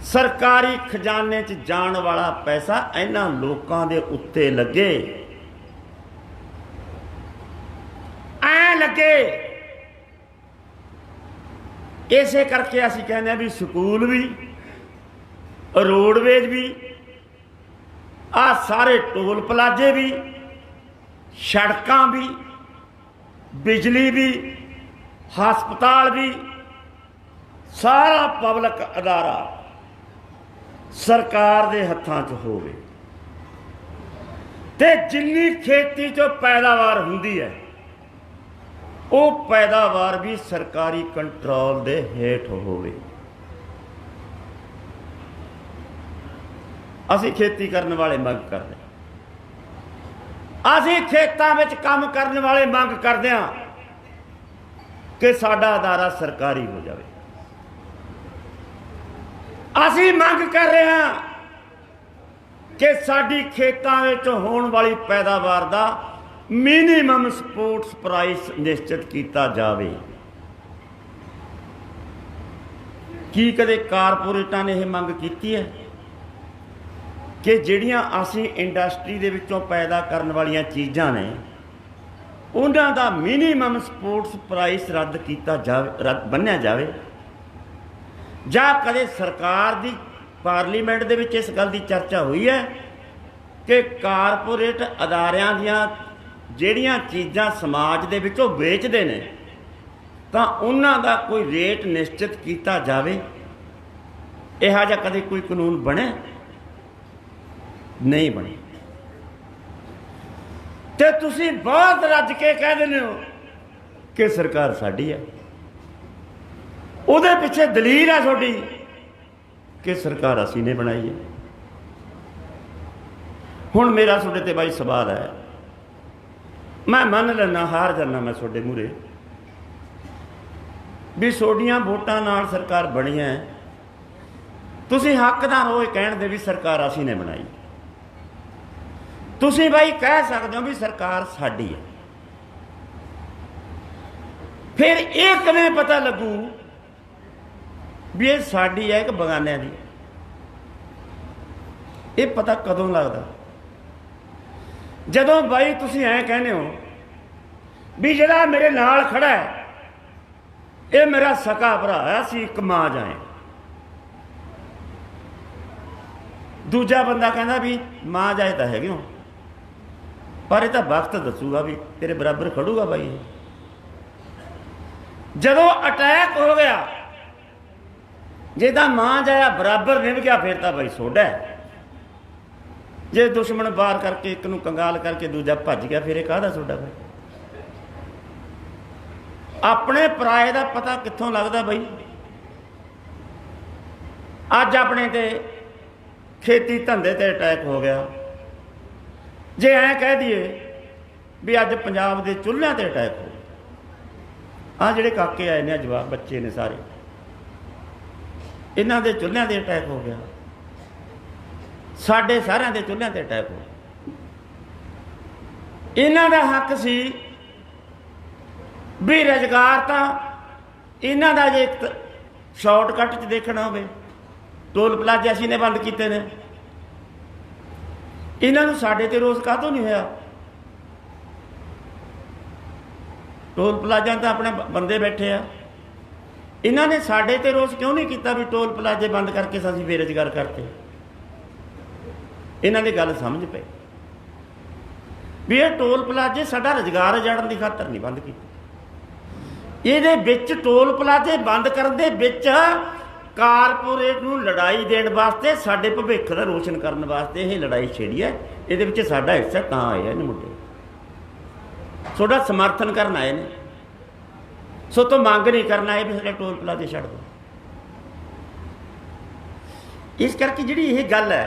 सरकारी खजाने च जाण वाला पैसा इन्हां लोकां दे उत्ते लगे, ऐ लगे के इसे करके असीं कहने भी स्कूल भी रोडवेज भी आ सारे टोल प्लाजे भी सड़कां भी बिजली भी हस्पताल भी सारा पब्लिक अदारा सरकार दे हत्थां 'च होवे ते जिन्नी खेती 'चों पैदावार हुंदी है वो पैदावार भी सरकारी कंट्रोल दे हेठ होवे। असीं खेती करने वाले मंग करते, असीं खेतां विच काम करने वाले मंग करदे हां कि साडा अदारा सरकारी हो जाए। असीं मंग कर रहे हैं कि साडी खेतां विच होण वाली पैदावार दा मिनीमम सपोर्ट्स प्राइस निश्चित किया जाए। की कदे कारपोरेटां ने यह मंग की है कि जिहड़ियां असीं इंडस्ट्री दे विचों पैदा करन वालियां चीज़ां ने उन्हां दा मिनीमम सपोर्ट्स प्राइस रद्द किया जाए, बन्निया जाए, जां कदे सरकार दी पार्लीमेंट दे विच इस गल दी चर्चा हुई है कि कारपोरेट अदारियां दियां ਜਿਹੜੀਆਂ ਚੀਜ਼ਾਂ समाज ਦੇ ਵਿੱਚੋਂ ਵੇਚਦੇ ਨੇ ਤਾਂ ਉਹਨਾਂ ਦਾ ਕੋਈ ਰੇਟ ਨਿਸ਼ਚਿਤ ਕੀਤਾ ਜਾਵੇ। ਇਹੋ ਜਿਹਾ ਕਦੇ ਕੋਈ ਕਾਨੂੰਨ ਬਣਿਆ ਨਹੀਂ ਬਣਿਆ ਤੇ ਤੁਸੀਂ ਬਹੁਤ ਰੱਜ ਕੇ ਕਹਿ ਦਿੰਦੇ ਹੋ ਕਿ ਸਰਕਾਰ ਸਾਡੀ ਹੈ। ਉਹਦੇ ਪਿੱਛੇ ਦਲੀਲ ਹੈ ਤੁਹਾਡੀ ਕਿ ਸਰਕਾਰ ਅਸੀਂ ਨੇ ਬਣਾਈ ਹੈ। ਹੁਣ ਮੇਰਾ ਤੁਹਾਡੇ ਤੇ ਬਾਈ ਸਵਾਲ ਹੈ, मैं मन लेना हार जाना मैं थोड़े मूहरे भी सोडियां वोटां नाल सरकार बनी है, तुसीं हकदार हो कहण दे भी सरकार असीं ने बनाई। तुसीं बाई कह सकते हो भी सरकार साडी है, फिर ये किवें पता लगू भी ये साडी है कि बगानियां दी? ये पता कदों लगदा जदों बाई तुसीं ऐ कहने हो भी जिहड़ा मेरे नाल खड़ा है ये मेरा सका भरा है, असीं एक मां जाए। दूजा बंदा कहता भी मां जाए तो हैगे हो पर यह तो वक्त दसूगा भी तेरे बराबर खड़ूगा भाई। जदों अटैक हो गया जे तां मां जाया बराबर निभ गया फिर तो भाई सोडा है। जे दुश्मन वार करके एक नूं कंगाल करके दूजा भज गया फिर काहदा सोडा भाई? अपने पराए का पता कित्थों लगदा बई? अज अपने ते खेती धंधे ते अटैक हो गया, जे ऐ कह दिए भी अज पंजाब के चुल्हियां ते अटैक हो गया। आ जिहड़े काके आए ने जवाब बच्चे ने सारे इन्हां दे चुल्हियां ते अटैक हो गया, साडे सारिਆਂ ਦੇ चुल्हियां ते अटैक हो। इन्हां दा हक सी भी रोजगार तो इन्हां दा जे शॉर्टकट च देखना होवे टोल प्लाजे असीं ने बंद कीते ने, इन्हां नूं साडे ते रोस काहतों नहीं होया? टोल प्लाजा तो अपने बंदे बैठे आ, इन्हां ने साडे ते रोस क्यों नहीं कीता भी टोल प्लाजे बंद करके असीं बेरोजगार करते? इन्हां दी गल समझ पे भी ये टोल प्लाजे साडा रोजगार उजाड़न की खातर नहीं बंद कीते। ਇਹਦੇ ਵਿੱਚ टोल प्लाजे बंद करन दे विच कारपोरेट नूं लड़ाई देण वास्ते साडे भविख दा रोशन करन वास्ते ये लड़ाई छेड़ी है। ਇਹਦੇ ਵਿੱਚ साडा हिस्सा तां आया ने मुंडे थोड़ा समर्थन करन आए ने, सो तो मंग नहीं करना आए भी साडे टोल प्लाजे छड्ड दो। इस करके जिहड़ी ये गल है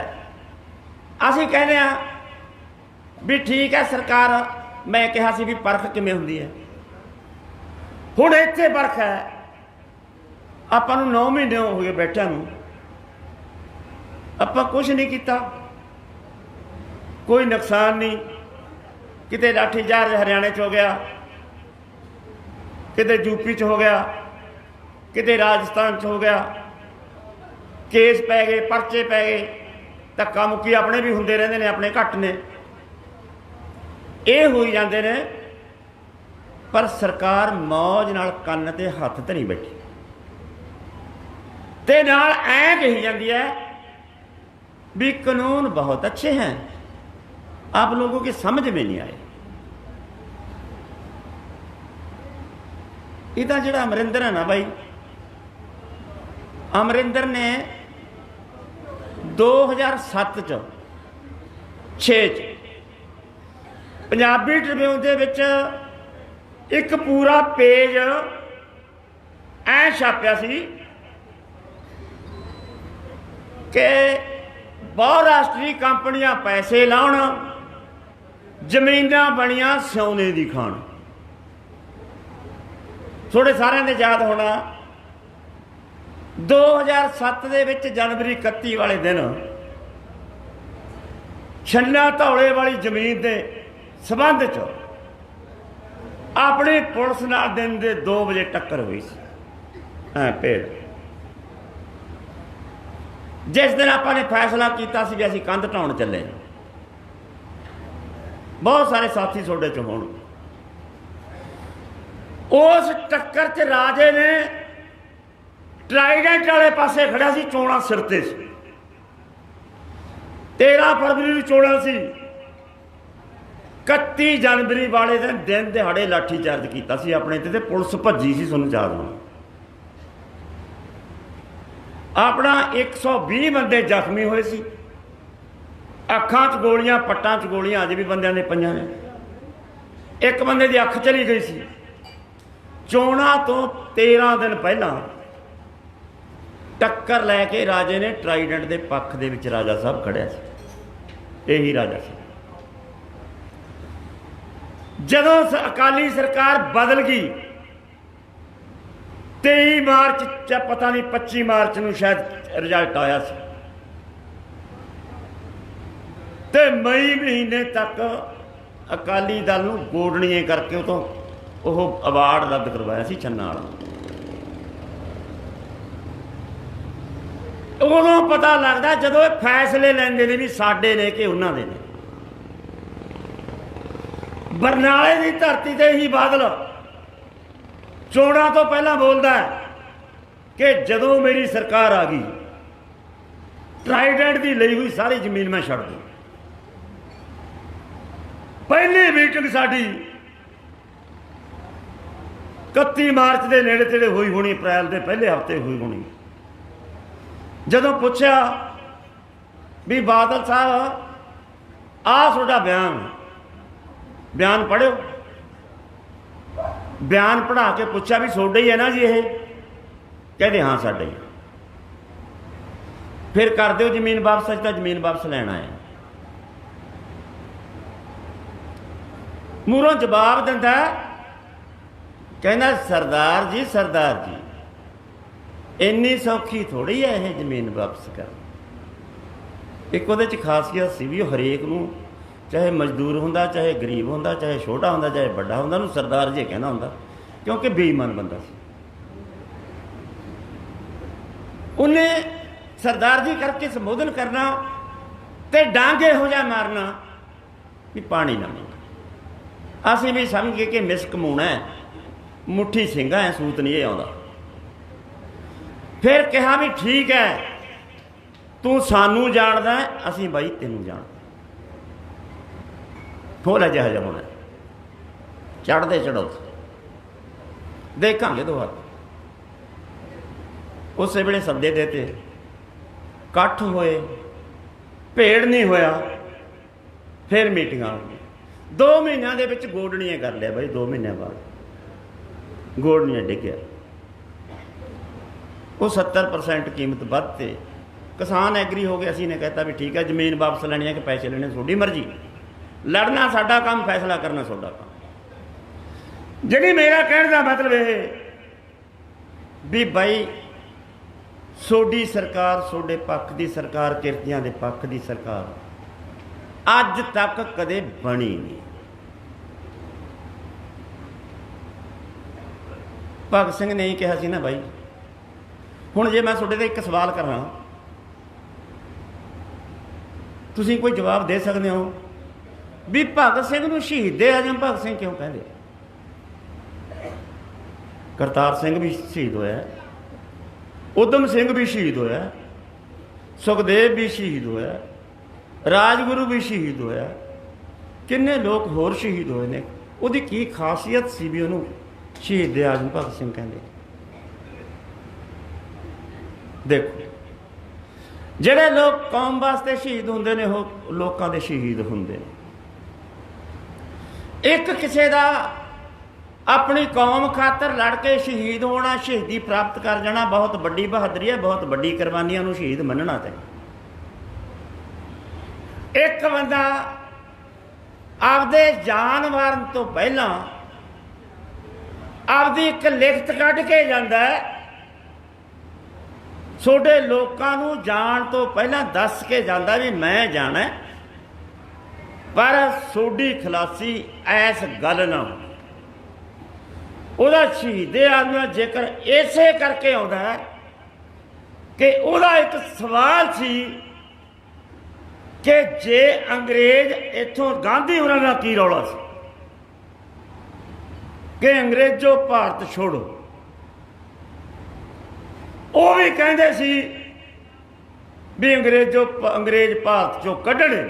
असीं कहने आ भी ठीक है सरकार, मैं कहा सी भी परख किवें हुंदी है। हुण इत्थे परख है, आपां नूं 9 महीने हो गए बैठिਆਂ नूं, आपां कुछ नहीं किया, कोई नुकसान नहीं। किते लाठीचार्ज हरियाणे च हो गया, किते यूपी च हो गया, किते राजस्थान च हो गया, केस पै गए, परचे पै गए, धक्का मुक्की अपने भी हुंदे रहिंदे ने, अपने घट ने, ये होई जांदे ने। पर सरकार मौज नाल कंन ते हथ धरी बैठी ते नाल ऐ कही जाती है भी कानून बहुत अच्छे हैं, आप लोगों की समझ में नहीं आए। इधर जो अमरिंदर है ना भाई, अमरिंदर ने 2007 6 पंजाबी ट्रिब्यून दे विच एक पूरा पेज ऐ छापिया सी कि बहुराष्ट्री कंपनियां पैसे लाउण, जमीनां बनियां सोने दी खाण। थोड़े सारे ने याद होना 2007 दे विच जनवरी 31 वाले दिन छन्ना धौले वाली जमीन के संबंध च अपनी पुलिस नाल दिन के 2 बजे टक्कर हुई सी भेड़। जिस दिन आपने फैसला किया सी भी असीं कंध ढाउण चले, बहुत सारे साथी सोडे च होण, उस टक्कर च राजे ने ट्राइडेंट वाले पासे खड़ा सी, चोणां सिर ते सी। 13 फरवरी नूं चोणां सी, 31 जनवरी वाले दिन दिहाड़े लाठी चार्ज किया सी अपने ते पुलिस भज्जी सी। तुहानूं याद होना अपना 120 बंदे जख्मी हुए सी, अखां च गोलियां, पट्टां च गोलियां अज भी बंदियां ने पईयां ने। एक बंदे दी अख चली गई सी। चोणां तो 13 दिन पहला टक्कर लैके राजे ने ट्राइडेंट के पक्ष दे विच राजा साहब खड़िया सी, यही राजा सी। जदों अकाली सरकार बदल गई 23 मार्च पता नहीं 25 मार्च नूं शायद रिजल्ट आया सी, ते मई महीने तक अकाली दल नूं गोडणीए करके उतों ਉਹ अवार्ड रद्द करवाया सी छन्ना वाला। उदों पता लगता जदों फैसले लेंदे ने भी साडे ने कि उन्हां दे ने। बरनाले की धरती ते ही बादल चोणां तो पहला बोलता है कि जदों मेरी सरकार आ गई ट्राइडेंट की लई हुई सारी जमीन मैं छड्ड दूँ। पहली मीटिंग साडी 31 मार्च के नेड़े तेड़े हुई होनी, अप्रैल के पहले हफ्ते हुई होनी। जदों पूछा भी बादल साहब आ तुहाडा बयान पढ़ो, बयान पढ़ा के पूछा भी सोडा ही है ना जी ये, कहते हाँ साडा ही। फिर कर दो जमीन वापस, अज तो जमीन वापस लैना है। मूरों जवाब दिंदा कहना सरदार जी इन्नी सौखी थोड़ी है यह जमीन वापस कर। एक वो खासियत सी भी हरेक नूं, चाहे मजदूर होंदा, चाहे गरीब होंदा, चाहे छोटा होंदा, चाहे बड़ा होंदा, नूं सरदार जी कहना होंदा, क्योंकि बेईमान बंदा सी। उन्हें सरदार जी करके संबोधन करना ते डांगे हो जा मारना भी पानी ना मिले। असीं भी समझ गए कि मिस कमाउणा है, मुट्ठी सिंघा है, सूत नहीं आता। फिर कहा भी ठीक है तू सानू जानदा है, असीं बाई तेनू जानदा। थोड़ा जिहा होना चढ़ते चढ़ो देखांगे दो हाथ। उस वेले सद्दे देते, कट्ठ होए, भेड़ नहीं होया। फिर मीटिंगां हो गई। 2 महीनों के विच गोडणीਆਂ कर लिया भाई। 2 महीने बाद गोडणीਆਂ डिग्या। वो 70% कीमत बढ़ते, किसान एग्री हो गए। असी ने कहता भी ठीक है जमीन वापस लेनी है कि पैसे लेने, थोड़ी मर्जी। लड़ना साडा काम, फैसला करना साडा काम। जी मेरा कहने का मतलब ये भी भाई सोडी सरकार, सोडे पक्ष की सरकार, किरतियां दे पक्ष की सरकार अज तक कदे बनी नहीं। भगत सिंह ने ही कहा सी ना भाई। हुण जे मैं तुहाडे ते एक सवाल करा, तुसीं कोई जवाब दे सकते हो भी भगत सिंह नूं शहीद-ए-आजम भगत सिंह क्यों कहंदे? करतार सिंह भी शहीद होया, उधम सिंह भी शहीद होया, सुखदेव भी शहीद होया, राजगुरु भी शहीद होया, किन्ने लोग होर शहीद होए ने। उहदी की खासियत सी भी उहनूं शहीद आजम भगत सिंह कहंदे। देखो ਜਿਹੜੇ लोग कौम वास्ते शहीद होंदे ने ਉਹ ਲੋਕਾਂ ਦੇ शहीद होंदे ने। एक किसी का अपनी कौम खातर लड़ के शहीद होना, शहीदी प्राप्त कर जाना बहुत बड़ी बहादुरी है, बहुत बड़ी कुर्बानियां नूं शहीद मनना चाहिए। एक बंदा आपदे जान मारन तो पहला आपदी एक लिखत कढ़ के जांदा है, छोटे लोगों नूं जाण तो पहला दस के जांदा भी मैं जाना, पर सोडी खलासी ऐस गल ना हो। शहीद आदमी का जिक्र इसे करके आउंदा है कि उहदा एक सवाल सी कि जे अंग्रेज इथों गांधी होरां दा की रौला सी कि अंग्रेजों भारत छोड़ो, वो भी कहंदे सी भी अंग्रेज भारत चों कढणे।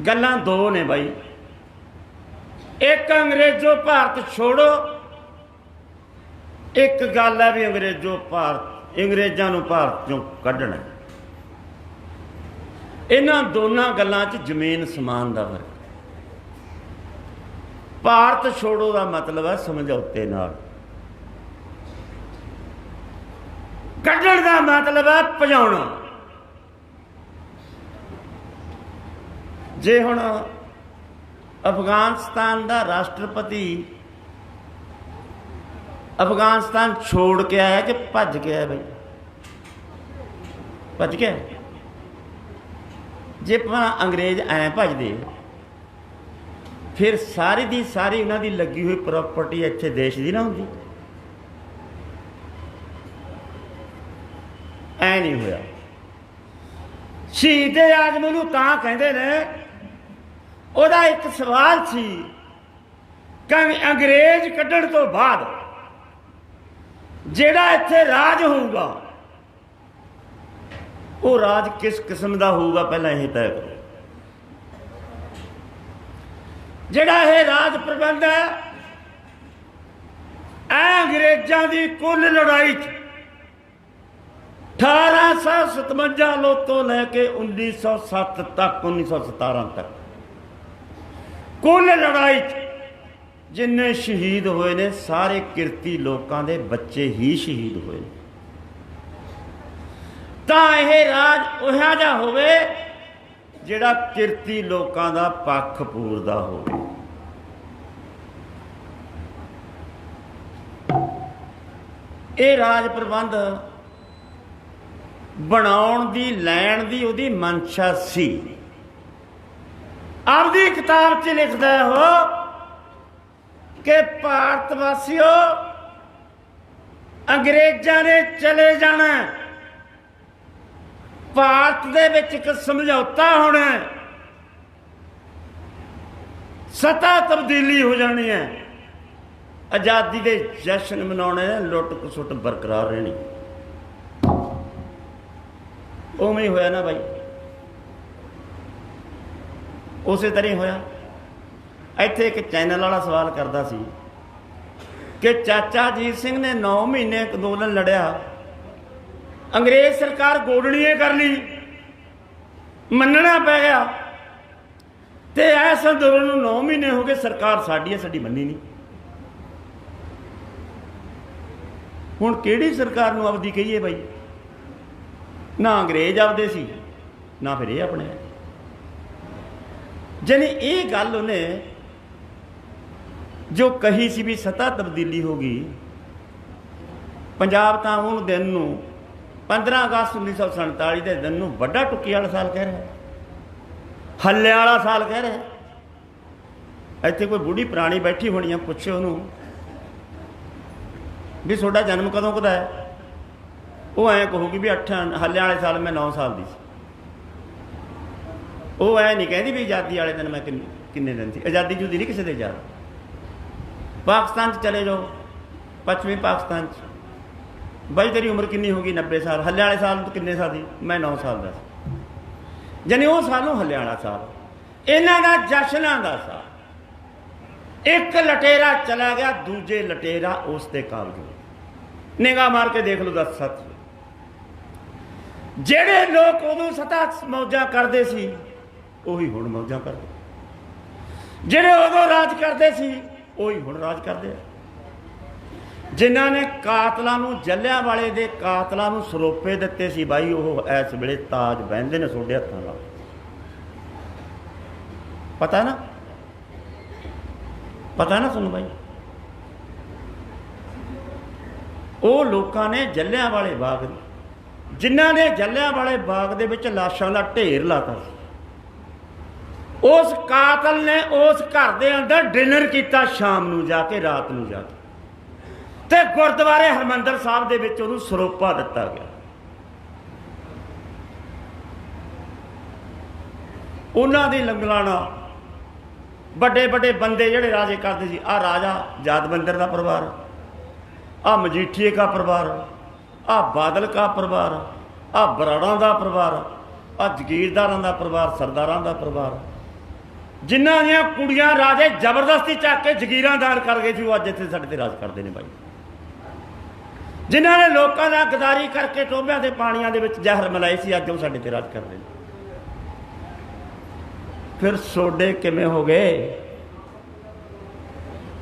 गल्लां दो ने भाई, एक अंग्रेजों भारत छोड़ो, एक गल है भी अंग्रेजां नूं भारत चों कढणा। इन्हां दोनां गल्लां च जमीन समान दा फर्क। भारत छोड़ो का मतलब है समझौते नाल, कढण का मतलब है भजाउणा। जे हुण अफगानिस्तान का राष्ट्रपति अफगानिस्तान छोड़ के आया कि भज के आया? भाई भज के आया। जे अंग्रेज ऐ भजदे फिर सारी दी सारी उन्हां दी लगी हुई प्रॉपर्टी इत्थे देश की ना हुंदी? ऐ नहीं होया। शहीद आजम नूं तां कहंदे ने, ਉਹਦਾ एक सवाल सी कि अंग्रेज कढ़ण तो बाद ਜਿਹੜਾ ਇੱਥੇ राज होगा वो राज किस किस्म का होगा, पहला यह तय करो। ਜਿਹੜਾ ਇਹ राज प्रबंध है अंग्रेजों की कुल लड़ाई 1857 तो लैके 1907 तक 1917 तक कुल लड़ाई जिन्ने शहीद हुए ने सारे किरती लोगों के बच्चे ही शहीद हुए। तो यह राज उहा जा होवे जिहड़ा किरती लोगों का पक्ष पूरदा होवे। ये राज प्रबंध बनाउण दी लैण दी उहदी मंशा सी। आपदी किताब च लिखदा हो कि भारत वासियों अंग्रेजां ने चले जाना, भारत दे विच एक समझौता होना, सत्ता तब्दीली हो जानी है, आज़ादी के जश्न मनाने, लुट खसुट बरकरार रहनी। उवें ही होया ना भाई, उस तरह होया। इत्थे एक चैनल वाला सवाल करता सी कि चाचा अजीत सिंह ने 9 महीने अंदोलन लड़िया, अंग्रेज सरकार गोडणीए कर ली, मनना पै गया, तो इस अंदोलन 9 महीने हो गए, सरकार साडी है, साडी मन्नी नहीं। हुण किहड़ी सरकार नूं आपदी कहीए बई? ना अंग्रेज आपदे सी, ना फिर ये अपने। जानी ये गल उन्हें जो कही सी भी सत्ता तब्दीली होगी, पंजाब तो उन दिन 15 अगस्त 1947 के दिन बड़ा टुक्की वाला साल कह रहा है, हल्ले वाला साल कह रहा है। इत्थे कोई बुढ़ी पुरानी बैठी होनी है, पुछो उन्होंने भी थोड़ा जन्म कदों का है, वो ऐ कहूगी भी 8 हल्ले वाले साल मैं 9 साल की। वो ऐ नहीं कहती भी आज़ादी वाले दिन मैं किन्ने दिन थी। आज़ादी जूदी नहीं किसी दे याद। पाकिस्तान चले जाओ, पश्चिमी पाकिस्तान बई तेरी उम्र कितनी होगी? 90 साल। हल्ले वाले साल तो किन्ने साल थी? मैं 9 साल का, यानी वो सालों हल्ले वाला साल। इन्हों का जश्नां का साल। एक लटेरा चला गया, दूजे लटेरा उसके काबजूद। निगाह मार के देख लो, दस सच जेड़े लोग उदों सतह मौजा करते सी उही हुण मौजा करते, जेड़े उदों राज करते सी उही हुण राज करते। जिन्हों ने कातलों नूं, जलियांवाले दे कातलों नूं सरोपे दिते सी बाई, वो इस वेले ताज बहंदे ने सोडे हत्थां नाल। पता ना, पता ना सुन भाई, वो लोगों ने जलियांवाले बाग, जिन्हों ने जलियांवाले बाग दे विच लाशां दा ढेर लाता, उस कातल ने उस घर दे अंदर डिनर किया शाम नूं जाके, रात नूं जाके, ते गुरुद्वारे हरमंदर साहब दे विच उहनूं सरोपा दिता गया। उन्हां दी लंगलाना बड़े बड़े बंदे जिहड़े राजे करते सी, आ राजा जादबंदर का परिवार, आ मजीठीए का परिवार, आ बादल का परिवार, आ बराड़ा का परिवार, आ जगीरदारां का परिवार, सरदारां का परिवार, जिन्हां दीयां कुड़ियां राजे जबरदस्ती चक के जगीरां दान कर गए थे, वो अज इत्थे साडे ते राज करते हैं भाई। जिन्हां ने लोगों का गदारी करके टोबियां के पानियां दे विच जहर मिलाए सी, अज वो साडे ते राज करते हैं। फिर सोडे किवें हो गए?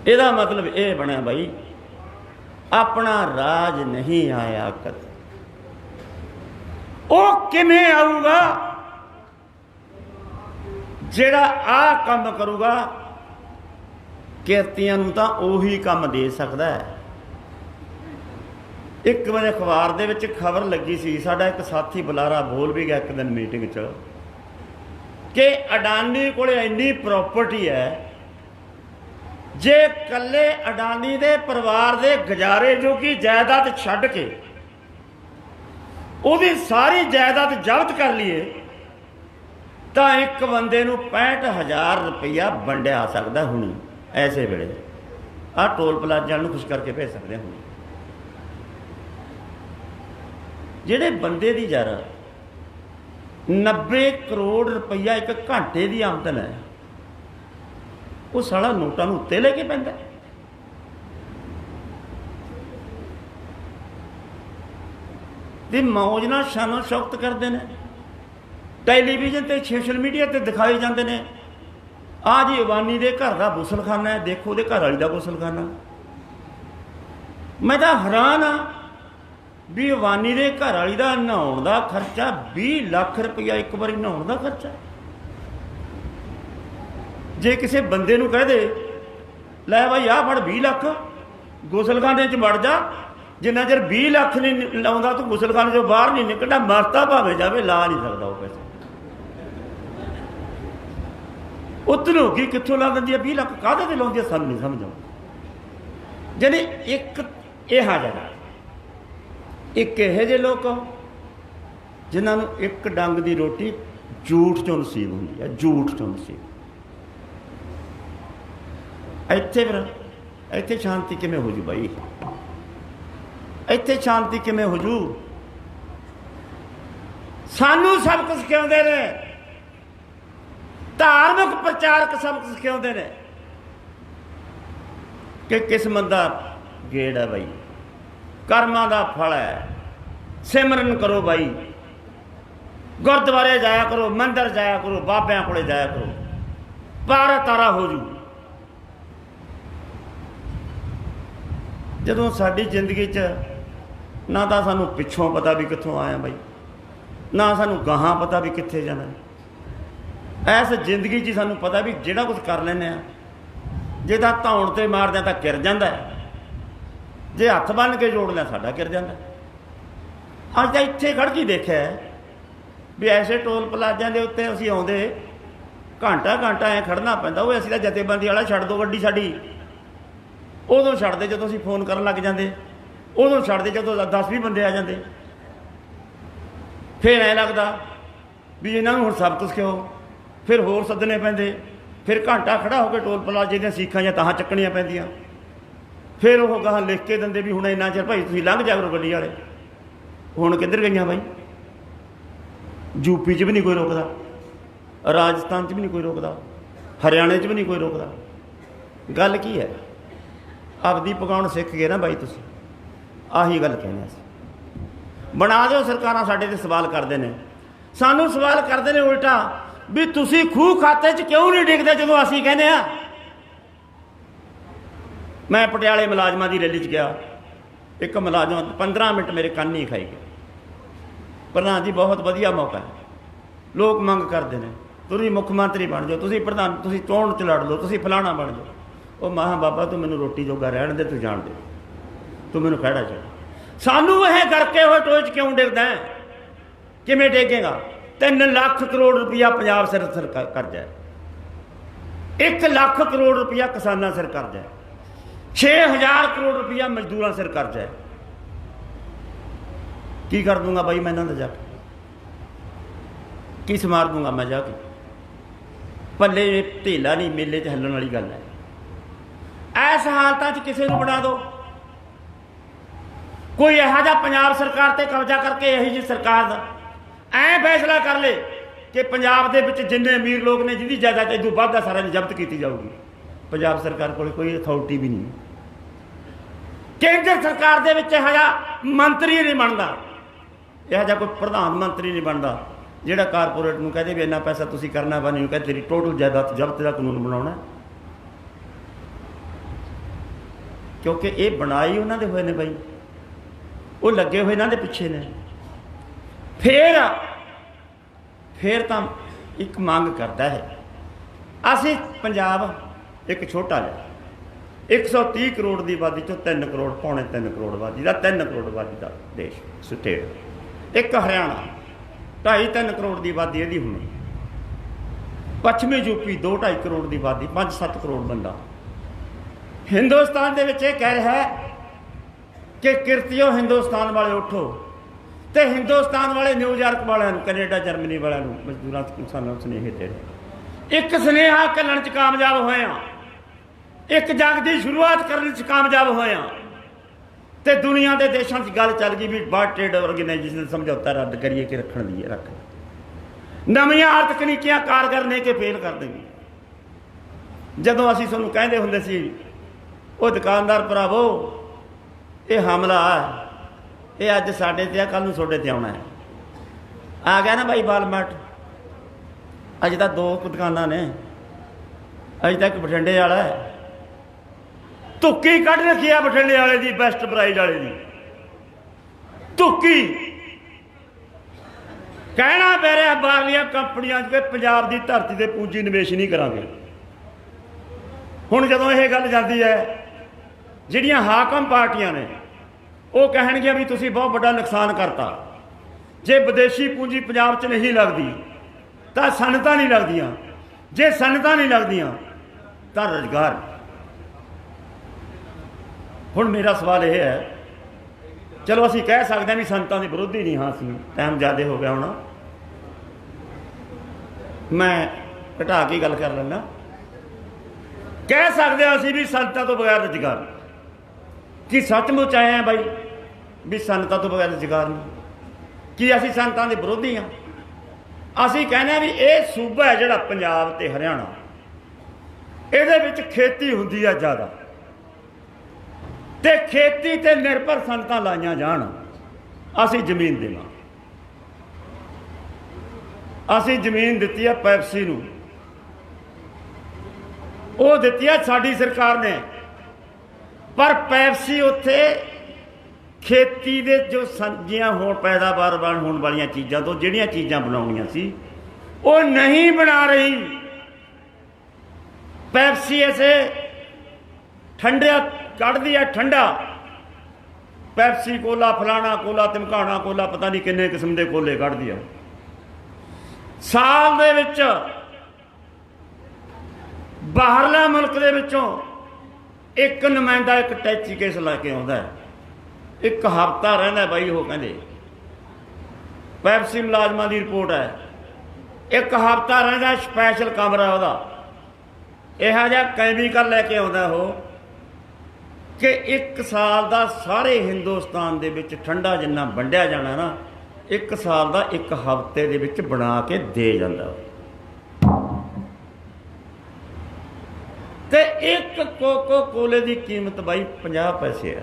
इहदा मतलब यह बनया भाई, अपना राज नहीं आया कद, वो किवें आऊगा? जेड़ा आ काम करूगा, किरतियां नूं तां उही काम दे सकदा है। एक बार अखबार दे विच खबर लगी सी, साडा एक साथी बुलारा बोल भी गया एक दिन मीटिंग च कि अडानी कोले इन्नी प्रॉपर्टी है, जे कल्ले अडानी दे परिवार दे गुजारे जो कि जायदाद छड्ड के उहदी सारी जायदाद जब्त कर लीए तो एक बंदे नूं 65,000 रुपया वंडिया आ सकता हुणी ऐसे वेले। आ टोल प्लाजा नूं खुश करके भेज सकते हुणी। जिहड़े बंदे दी यार 90 करोड़ रुपया एक घंटे की आमदन है, वो साला नोटां नूं उत्ते लेके पैंदा। ते मौज नाल शानो शौकत करते हैं, टैलीविजन ते सोशल मीडिया ते दिखाए जाते हैं। आ जी अबानी दे घर का गुसलखाना है, देखो उहदे घर वाली का गुसलखाना। मैं तो हैरान हाँ भी अबानी दे घर वाली का नहाउण का खर्चा 20 लाख रुपया एक बारी नहाउण का खर्चा। जे किसी बंदे नूं कह दे लै भाई आ फड़ 20 लाख गुसलखाने च वड़ जा, जिन्ना चਿਰ 20 लाख नहीं लाउंदा तो गुसलखाने चों बाहर नहीं निकलदा, मरता भावे जावे, ला नहीं सकता वो पैसे। उतनों की कित्थों ला दिंदी है 20 लाख, काहदे ते लाउंदी है सानूं नहीं समझ आउंदी। जाने एक इहा जिहा एक इहो ਜਿਹੇ लोग जिन्हां नूं एक डंग की रोटी झूठ चों नसीब हुंदी है, झूठ चों नसीब। ਇੱਥੇ फिर ਇੱਥੇ शांति किवें हो जू भाई? ਇੱਥੇ शांति किवें हो जू? सानू सबक सिखाउंदे ने, धार्मिक प्रचारक सबक सिखाउंदे ने कि किस्मत दा गेड़ है भाई, कर्मां दा फल है, सिमरन करो भाई, गुरुद्वारे जाया करो, मंदिर जाया करो, बाबियां कोले जाया करो, पारा तारा हो जू। जदों साडी जिंदगी च ना तो सानू पिछों पता भी कित्थों आया भाई, ना सानू गाहां पता भी कित्थे जाना। इस जिंदगी च सानू पता भी जिहड़ा कुछ कर लैंदे आ, जे तां धौण ते मारदे तां गिर जांदा है, जे हत्थ बन के जोड़ लिया साडा गिर जांदा। अज तां इत्थे खड़ के देखिआ भी ऐसे टोल प्लाजिਆਂ ਦੇ ਉੱਤੇ ਅਸੀਂ ਆਉਂਦੇ घंटा घंटा ਐ खड़ना पैंदा। ਉਹ ਅਸੀਂ ਤਾਂ ਜਥੇਬੰਦੀ वाला ਛੱਡ ਦੋ ਗੱਡੀ ਸਾਡੀ, उदों छड्डदे जदों असीं फोन करन लग जांदे, उदों छड्डदे जदों 10-20 बंदे आ जांदे। फिर ऐ लगदा भी इन्हां नूं हुण सबक सिखाओ, फिर होर सद्दने पैंदे, फिर घंटा खड़ा होकर टोल प्लाजे ਦੀਆਂ सीखां ਜਾਂ ताहां ਚੱਕਣੀਆਂ ਪੈਂਦੀਆਂ। फिर वो गਾਹਾਂ लिख के ਦਿੰਦੇ भी ਹੁਣ ਇੰਨਾ ਚਿਰ ਭਾਈ ਤੁਸੀਂ ਲੰਘ ਜਾ ਕਰੋ ਗੱਡੀ ਵਾਲੇ। ਹੁਣ ਕਿੱਧਰ ਗਈਆਂ ਬਾਈ? यूपी 'ਚ ਵੀ ਨਹੀਂ ਕੋਈ ਰੋਕਦਾ, ਰਾਜਸਥਾਨ 'ਚ ਵੀ ਨਹੀਂ ਕੋਈ ਰੋਕਦਾ, ਹਰਿਆਣੇ 'ਚ ਵੀ ਨਹੀਂ ਕੋਈ ਰੋਕਦਾ। ਗੱਲ ਕੀ ਹੈ? ਆਪਦੀ ਪਕਾਉਣ ਸਿੱਖ ਗਏ ਨਾ ਬਾਈ ਤੁਸੀਂ। ਆਹੀ ਗੱਲ ਕਹਿੰਦੇ ਅਸੀਂ। ਬਣਾ ਦਿਓ ਸਰਕਾਰਾਂ ਸਾਡੇ 'ਤੇ ਸਵਾਲ ਕਰਦੇ ਨੇ, ਸਾਨੂੰ ਸਵਾਲ ਕਰਦੇ ਨੇ ਉਲਟਾ ਵੀ ਤੁਸੀਂ ਖੂਹ ਖਾਤੇ 'ਚ ਕਿਉਂ ਨਹੀਂ ਡਿੱਗਦੇ ਜਦੋਂ ਅਸੀਂ ਕਹਿੰਦੇ ਆ। ਮੈਂ ਪਟਿਆਲੇ ਮੁਲਾਜ਼ਮਾਂ ਦੀ ਰੈਲੀ 'ਚ ਗਿਆ, ਇੱਕ ਮੁਲਾਜ਼ਮ 15 ਮਿੰਟ ਮੇਰੇ ਕੰਨ ਨਹੀਂ ਖਾਈ ਗਏ। ਪ੍ਰਧਾਨ ਜੀ ਬਹੁਤ ਵਧੀਆ ਮੌਕਾ ਹੈ, ਲੋਕ ਮੰਗ ਕਰਦੇ ਨੇ ਤੁਸੀਂ ਮੁੱਖ ਮੰਤਰੀ ਬਣ ਜਾਓ, ਤੁਸੀਂ ਪ੍ਰਧਾਨ, ਤੁਸੀਂ ਚੋਣ 'ਚ ਲੜ ਲਓ, ਤੁਸੀਂ ਫਲਾਣਾ ਬਣ ਜਾਓ। ਉਹ ਮਹਾਂ ਬਾਬਾ ਤੂੰ ਮੈਨੂੰ ਰੋਟੀ ਜੋਗਾ ਰਹਿਣ ਦੇ, ਤੂੰ ਜਾਣ ਦੇ, ਤੂੰ ਮੈਨੂੰ ਖਹਿੜਾ ਛੱਡ। ਸਾਨੂੰ ਇਹ ਗੜਕੇ ਹੋਏ ਟੋਏ 'ਚ ਕਿਉਂ ਡਿੱਗਦਾ? ਕਿਵੇਂ ਡੇਗੇਗਾ? 3 ਲੱਖ ਕਰੋੜ ਰੁਪਇਆ ਪੰਜਾਬ ਸਿਰ ਕਰਜ਼ਾ ਹੈ, 1 ਲੱਖ ਕਰੋੜ ਰੁਪਇਆ ਕਿਸਾਨਾਂ ਸਿਰ ਕਰਜ਼ਾ ਹੈ, 6000 ਕਰੋੜ ਰੁਪਇਆ ਮਜ਼ਦੂਰਾਂ ਸਿਰ ਕਰਜ਼ਾ ਹੈ। ਕੀ ਕਰ ਦੂੰਗਾ ਬਾਈ ਮੈਂ ਇਹਨਾਂ ਦਾ ਜਾ ਕੇ? ਕੀ ਸਮਾਰ ਦੂੰਗਾ ਮੈਂ ਜਾ ਕੇ? ਪੱਲੇ ਢੇਲਾ ਨਹੀਂ, ਮੇਲੇ 'ਚ ਹੱਲਣ ਵਾਲੀ ਗੱਲ ਹੈ। ਐਸ ਹਾਲਤਾਂ 'ਚ ਕਿਸੇ ਨੂੰ ਬਣਾ ਦਿਓ, ਕੋਈ ਇਹੋ ਜਿਹਾ ਪੰਜਾਬ ਸਰਕਾਰ ਤੇ ਕਬਜ਼ਾ ਕਰਕੇ ਇਹੋ ਜਿਹੀ ਸਰਕਾਰ ਦਾ ਐਂ ਫੈਸਲਾ ਕਰ ਲੇ ਕਿ ਪੰਜਾਬ ਦੇ ਵਿੱਚ ਜਿੰਨੇ ਅਮੀਰ ਲੋਕ ਨੇ ਜਿਹਦੀ ਜਾਇਦਾਦ ਇਦੋਂ ਵੱਧ ਦਾ ਸਾਰਿਆਂ ਨੂੰ ਜ਼ਬਤ ਕੀਤੀ ਜਾਊਗੀ। ਪੰਜਾਬ ਸਰਕਾਰ ਕੋਲ ਕੋਈ ਅਥਾਰਟੀ ਵੀ ਨਹੀਂ। ਕੇਂਦਰ ਸਰਕਾਰ ਦੇ ਵਿੱਚ ਇਹੋ ਜਿਹਾ ਮੰਤਰੀ ਨਹੀਂ ਬਣਦਾ, ਇਹੋ ਜਿਹਾ ਕੋਈ ਪ੍ਰਧਾਨ ਮੰਤਰੀ ਨਹੀਂ ਬਣਦਾ ਜਿਹੜਾ ਕਾਰਪੋਰੇਟ ਨੂੰ ਕਹਦੇ ਵੀ ਇੰਨਾ ਪੈਸਾ ਤੁਸੀਂ ਕਰਨਾ ਵਾ, ਨਹੀਂ ਕਹਿੰਦੇ ਤੇਰੀ ਟੋਟਲ ਜਾਇਦਾਦ ਜ਼ਬਤ ਦਾ ਕਾਨੂੰਨ ਬਣਾਉਣਾ। ਕਿਉਂਕਿ ਇਹ ਬਣਾਈ ਉਹਨਾਂ ਦੇ ਹੋਏ ਨੇ ਬਾਈ, ਉਹ ਲੱਗੇ ਹੋਏ ਇਹਨਾਂ ਦੇ ਪਿੱਛੇ ਨੇ। ਫਿਰ ਤਾਂ ਇੱਕ ਮੰਗ ਕਰਦਾ ਹੈ, ਅਸੀਂ ਪੰਜਾਬ ਇੱਕ ਛੋਟਾ ਜਿਹਾ 130 ਕਰੋੜ ਦੀ ਆਬਾਦੀ ਚੋਂ 3 ਕਰੋੜ, ਪੌਣੇ 3 ਕਰੋੜ ਆਬਾਦੀ ਦਾ, 3 ਕਰੋੜ ਆਬਾਦੀ ਦਾ ਦੇਸ਼ ਸਟੇਟ। ਇੱਕ ਹਰਿਆਣਾ 2.5-3 ਕਰੋੜ ਦੀ ਆਬਾਦੀ ਇਹਦੀ ਹੋਣੀ। ਪੱਛਮੀ ਯੂਪੀ 2-2.5 ਕਰੋੜ ਦੀ ਆਬਾਦੀ, 5-7 ਕਰੋੜ ਬੰਦਾ। ਹਿੰਦੁਸਤਾਨ ਦੇ ਵਿੱਚ ਇਹ ਕਹਿ ਰਿਹਾ ਹੈ ਕਿ ਕਿਰਤੀਓ ਹਿੰਦੁਸਤਾਨ ਵਾਲੇ ਉੱਠੋ, ਤੇ ਹਿੰਦੁਸਤਾਨ ਵਾਲੇ ਨਿਊਯਾਰਕ ਵਾਲਿਆਂ ਨੂੰ, ਕੈਨੇਡਾ ਜਰਮਨੀ ਵਾਲਿਆਂ ਨੂੰ, ਮਜ਼ਦੂਰਾਂ ਕਿਸਾਨਾਂ ਨੂੰ ਸੁਨੇਹੇ ਦੇ ਰਹੇ। ਇੱਕ ਸੁਨੇਹਾ ਘੱਲਣ 'ਚ ਕਾਮਯਾਬ ਹੋਏ ਆ, ਇੱਕ ਜੰਗ ਦੀ ਸ਼ੁਰੂਆਤ ਕਰਨ 'ਚ ਕਾਮਯਾਬ ਹੋਏ ਆ, ਤੇ ਦੁਨੀਆ ਦੇ ਦੇਸ਼ਾਂ 'ਚ ਗੱਲ ਚੱਲ ਗਈ ਵੀ ਵਰਲਡ ਟ੍ਰੇਡ ਆਰਗੇਨਾਈਜੇਸ਼ਨ ਸਮਝੌਤਾ ਰੱਦ ਕਰੀਏ ਕਿ ਰੱਖਣ ਦੀ ਹੈ, ਰੱਖ। ਨਵੀਆਂ ਆਰਥਿਕ ਨੀਤੀਆਂ ਕਾਰਗਰ ਨੇ ਕਿ ਫੇਲ ਕਰ ਦੇਣਗੇ। ਜਦੋਂ ਅਸੀਂ ਤੁਹਾਨੂੰ ਕਹਿੰਦੇ ਹੁੰਦੇ ਸੀ ਉਹ ਦੁਕਾਨਦਾਰ ਭਰਾਵੋ ਇਹ ਹਮਲਾ ਇਹ ਅੱਜ ਸਾਡੇ ਤੇ ਆ, ਕੱਲ ਨੂੰ ਤੁਹਾਡੇ ਤੇ ਆਉਣਾ ਹੈ। ਆ ਗਿਆ ਨਾ ਬਾਈ ਵਾਲਮਾਰਟ, ਅਜੇ ਤਾਂ 2 ਦੁਕਾਨਾਂ ਨੇ, ਅਜੇ ਤੱਕ ਬਠਿੰਡੇ ਵਾਲਾ ਹੈ। ਧੁੱਕੀ ਕੱਢ ਰੱਖੀ ਆ ਬਠਿੰਡੇ ਵਾਲੇ ਦੀ, ਬੈਸਟ ਪ੍ਰਾਈਜ਼ ਵਾਲੇ ਦੀ ਧੁੱਕੀ। ਕਹਿਣਾ ਪੈ ਰਿਹਾ ਬਾਹਰਲੀਆਂ ਕੰਪਨੀਆਂ 'ਚ ਕਿ ਪੰਜਾਬ ਦੀ ਧਰਤੀ ਤੇ ਪੂੰਜੀ ਨਿਵੇਸ਼ ਨਹੀਂ ਕਰਾਂਗੇ। ਹੁਣ ਜਦੋਂ ਇਹ ਗੱਲ ਜਾਂਦੀ ਹੈ, ਜਿਹੜੀਆਂ ਹਾਕਮ ਪਾਰਟੀਆਂ ਨੇ ਉਹ ਕਹਿਣਗੀਆਂ ਵੀ ਤੁਸੀਂ ਬਹੁਤ ਵੱਡਾ ਨੁਕਸਾਨ ਕਰਤਾ, ਜੇ ਵਿਦੇਸ਼ੀ ਪੂੰਜੀ ਪੰਜਾਬ 'ਚ ਨਹੀਂ ਲੱਗਦੀ ਤਾਂ ਸਨਅਤਾਂ ਨਹੀਂ ਲੱਗਦੀਆਂ, ਜੇ ਸਨਅਤਾਂ ਨਹੀਂ ਲੱਗਦੀਆਂ ਤਾਂ ਰੁਜ਼ਗਾਰ। ਹੁਣ ਮੇਰਾ ਸਵਾਲ ਇਹ ਹੈ, ਚਲੋ ਅਸੀਂ ਕਹਿ ਸਕਦੇ ਹਾਂ ਵੀ ਸਨਅਤਾਂ ਦੇ ਵਿਰੋਧੀ ਨਹੀਂ, ਹਾਂ ਅਸੀਂ ਟਾਈਮ ਜ਼ਿਆਦਾ ਹੋ ਗਿਆ ਹੁਣ, ਮੈਂ ਘਟਾ ਕੇ ਗੱਲ ਕਰ ਲੈਂਦਾ। ਕਹਿ ਸਕਦੇ ਹਾਂ ਅਸੀਂ ਵੀ ਸਨਅਤਾਂ ਤੋਂ ਬਗੈਰ ਰੁਜ਼ਗਾਰ। ਕੀ ਸੱਚਮੁੱਚ ਆਏ ਆ ਬਾਈ ਵੀ ਸਨਅਤਾਂ ਤੋਂ ਬਗੈਰ ਰੁਜ਼ਗਾਰ ਨਹੀਂ? ਕੀ ਅਸੀਂ ਸਨਅਤਾਂ ਦੇ ਵਿਰੋਧੀ ਹਾਂ? ਅਸੀਂ ਕਹਿੰਦੇ ਹਾਂ ਵੀ ਇਹ ਸੂਬਾ ਹੈ ਜਿਹੜਾ ਪੰਜਾਬ ਤੇ ਹਰਿਆਣਾ, ਇਹਦੇ ਵਿੱਚ ਖੇਤੀ ਹੁੰਦੀ ਹੈ ਜ਼ਿਆਦਾ, ਤੇ ਖੇਤੀ ਤੇ ਨਿਰਭਰ ਸਨਅਤਾਂ ਲਾਈਆਂ ਜਾਣ। ਅਸੀਂ ਜ਼ਮੀਨ ਦੇਵਾਂ, ਅਸੀਂ ਜ਼ਮੀਨ ਦਿੱਤੀ ਹੈ ਪੈਪਸੀ ਨੂੰ, ਉਹ ਦਿੱਤੀ ਹੈ ਸਾਡੀ ਸਰਕਾਰ ਨੇ, ਪਰ ਪੈਪਸੀ ਉੱਥੇ ਖੇਤੀ ਦੇ ਜੋ ਸਬਜ਼ੀਆਂ ਹੋਣ, ਪੈਦਾਵਾਰ ਹੋਣ ਵਾਲੀਆਂ ਚੀਜ਼ਾਂ ਤੋਂ ਜਿਹੜੀਆਂ ਚੀਜ਼ਾਂ ਬਣਾਉਣੀਆਂ ਸੀ ਉਹ ਨਹੀਂ ਬਣਾ ਰਹੀ। ਪੈਪਸੀ ਐਸੇ ਠੰਡਾ ਕੱਢਦੀ ਹੈ, ਠੰਡਾ ਪੈਪਸੀ ਕੋਲਾ, ਫਲਾਣਾ ਕੋਲਾ, ਧਮਕਾਣਾ ਕੋਲਾ, ਪਤਾ ਨਹੀਂ ਕਿੰਨੇ ਕਿਸਮ ਦੇ ਕੋਲੇ ਕੱਢਦੀ ਆ। ਸਾਲ ਦੇ ਵਿੱਚ ਬਾਹਰਲੇ ਮੁਲਕ ਦੇ ਵਿੱਚੋਂ ਇੱਕ ਨੁਮਾਇੰਦਾ ਇੱਕ ਟੈਚੀ ਕੇਸ ਲੈ ਕੇ ਆਉਂਦਾ ਹੈ, ਇੱਕ ਹਫ਼ਤਾ ਰਹਿੰਦਾ ਬਾਈ। ਉਹ ਕਹਿੰਦੇ ਪੈਪਸੀ ਮੁਲਾਜ਼ਮਾਂ ਦੀ ਰਿਪੋਰਟ ਹੈ, ਇੱਕ ਹਫ਼ਤਾ ਰਹਿੰਦਾ, ਸਪੈਸ਼ਲ ਕਮਰਾ ਉਹਦਾ, ਇਹੋ ਜਿਹਾ ਕੈਮੀਕਲ ਲੈ ਕੇ ਆਉਂਦਾ ਉਹ ਕਿ 1 ਸਾਲ ਦਾ ਸਾਰੇ ਹਿੰਦੁਸਤਾਨ ਦੇ ਵਿੱਚ ਠੰਡਾ ਜਿੰਨਾ ਵੰਡਿਆ ਜਾਣਾ ਨਾ, 1 ਸਾਲ ਦਾ 1 ਹਫ਼ਤੇ ਦੇ ਵਿੱਚ ਬਣਾ ਕੇ ਦੇ ਜਾਂਦਾ। ਤੇ ਇੱਕ ਕੋਕੋ ਕੋਲੇ ਦੀ ਕੀਮਤ ਬਾਈ 50 ਪੈਸੇ ਆ।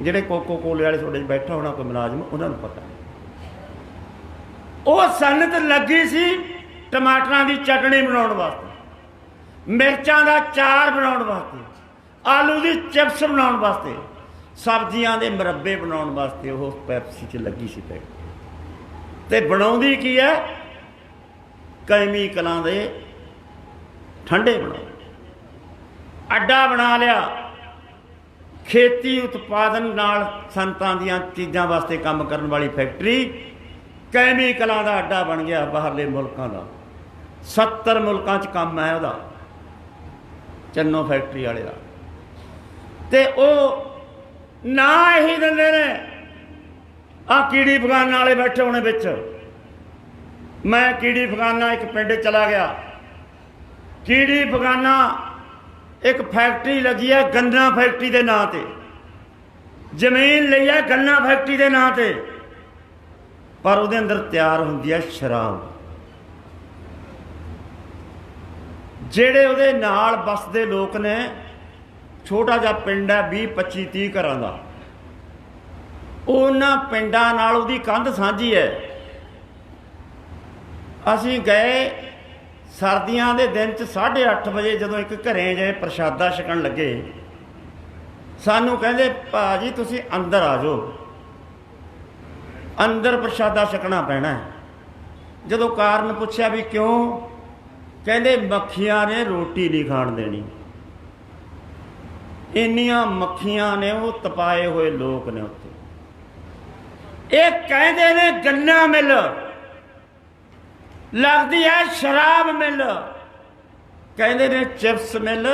ਜਿਹੜੇ ਕੋਕੋ ਕੋਲੇ ਵਾਲੇ ਤੁਹਾਡੇ 'ਚ ਬੈਠਾ ਹੋਣਾ ਕੋਈ ਮੁਲਾਜ਼ਮ, ਉਹਨਾਂ ਨੂੰ ਪਤਾ। ਉਹ ਸਨਅਤ ਲੱਗੀ ਸੀ ਟਮਾਟਰਾਂ ਦੀ ਚਟਣੀ ਬਣਾਉਣ ਵਾਸਤੇ, ਮਿਰਚਾਂ ਦਾ ਚਾਰ ਬਣਾਉਣ ਵਾਸਤੇ, ਆਲੂ ਦੀ ਚਿਪਸ ਬਣਾਉਣ ਵਾਸਤੇ, ਸਬਜ਼ੀਆਂ ਦੇ ਮੁਰੱਬੇ ਬਣਾਉਣ ਵਾਸਤੇ ਉਹ ਪੈਪਸੀ 'ਚ ਲੱਗੀ ਸੀ ਫੈਕਟਰੀ। ਤੇ ਬਣਾਉਂਦੀ ਕੀ ਹੈ? ਕੈਮੀਕਲਾਂ ਦੇ ਠੰਡੇ ਬਣਾਉਂਦੇ। ਅੱਡਾ ਬਣਾ ਲਿਆ ਖੇਤੀ ਉਤਪਾਦਨ ਨਾਲ ਸੰਤਾਂ ਦੀਆਂ ਚੀਜ਼ਾਂ ਵਾਸਤੇ ਕੰਮ ਕਰਨ ਵਾਲੀ ਫੈਕਟਰੀ ਕੈਮੀਕਲਾਂ ਦਾ ਅੱਡਾ ਬਣ ਗਿਆ ਬਾਹਰਲੇ ਮੁਲਕਾਂ ਦਾ। 70 ਮੁਲਕਾਂ 'ਚ ਕੰਮ ਹੈ ਉਹਦਾ, ਚੰਨੋ ਫੈਕਟਰੀ ਵਾਲੇ ਦਾ। ਤੇ ਉਹ ਨਾ ਇਹੀ ਦਿੰਦੇ ਨੇ। ਆਹ ਕੀੜੀ ਫਗਾਨਾ ਵਾਲੇ ਬੈਠੇ ਹੋਣੇ ਵਿੱਚ। ਮੈਂ ਕੀੜੀ ਫਗਾਨਾ ਇੱਕ ਪਿੰਡ ਚਲਾ ਗਿਆ। ਕੀੜੀ ਫਗਾਨਾ ਇੱਕ ਫੈਕਟਰੀ ਲੱਗੀ ਹੈ ਗੰਨਾ ਫੈਕਟਰੀ ਦੇ ਨਾਂ ਤੇ, ਜ਼ਮੀਨ ਲਈ ਹੈ ਗੰਨਾ ਫੈਕਟਰੀ ਦੇ ਨਾਂ ਤੇ, ਪਰ ਉਹਦੇ ਅੰਦਰ ਤਿਆਰ ਹੁੰਦੀ ਹੈ ਸ਼ਰਾਬ। ਜਿਹੜੇ ਉਹਦੇ ਨਾਲ ਵੱਸਦੇ ਲੋਕ ਨੇ, ਛੋਟਾ ਜਿਹਾ ਪਿੰਡ ਹੈ 20-25 30 ਘਰਾਂ ਦਾ, ਉਹਨਾਂ ਪਿੰਡਾਂ ਨਾਲ ਉਹਦੀ ਕੰਧ ਸਾਂਝੀ ਹੈ। ਅਸੀਂ ਗਏ ਸਰਦੀਆਂ ਦੇ ਦਿਨ 'ਚ 8:30 ਵਜੇ, ਜਦੋਂ ਇੱਕ ਘਰੇ ਗਏ ਪ੍ਰਸ਼ਾਦਾ ਛਕਣ ਲੱਗੇ, ਸਾਨੂੰ ਕਹਿੰਦੇ ਭਾਜੀ ਤੁਸੀਂ ਅੰਦਰ ਆ ਜਾਓ, ਅੰਦਰ ਪ੍ਰਸ਼ਾਦਾ ਛਕਣਾ ਪੈਣਾ। ਜਦੋਂ ਕਾਰਨ ਪੁੱਛਿਆ ਵੀ ਕਿਉਂ, ਕਹਿੰਦੇ ਮੱਖੀਆਂ ਨੇ ਰੋਟੀ ਨਹੀਂ ਖਾਣ ਦੇਣੀ। ਇੰਨੀਆਂ ਮੱਖੀਆਂ ਨੇ, ਉਹ ਤਪਾਏ ਹੋਏ ਲੋਕ ਨੇ ਉੱਥੇ। ਇਹ ਕਹਿੰਦੇ ਨੇ ਗੰਨਾ ਮਿਲ, ਲੱਗਦੀ ਹੈ ਸ਼ਰਾਬ ਮਿਲ, ਕਹਿੰਦੇ ਨੇ ਚਿਪਸ ਮਿਲ,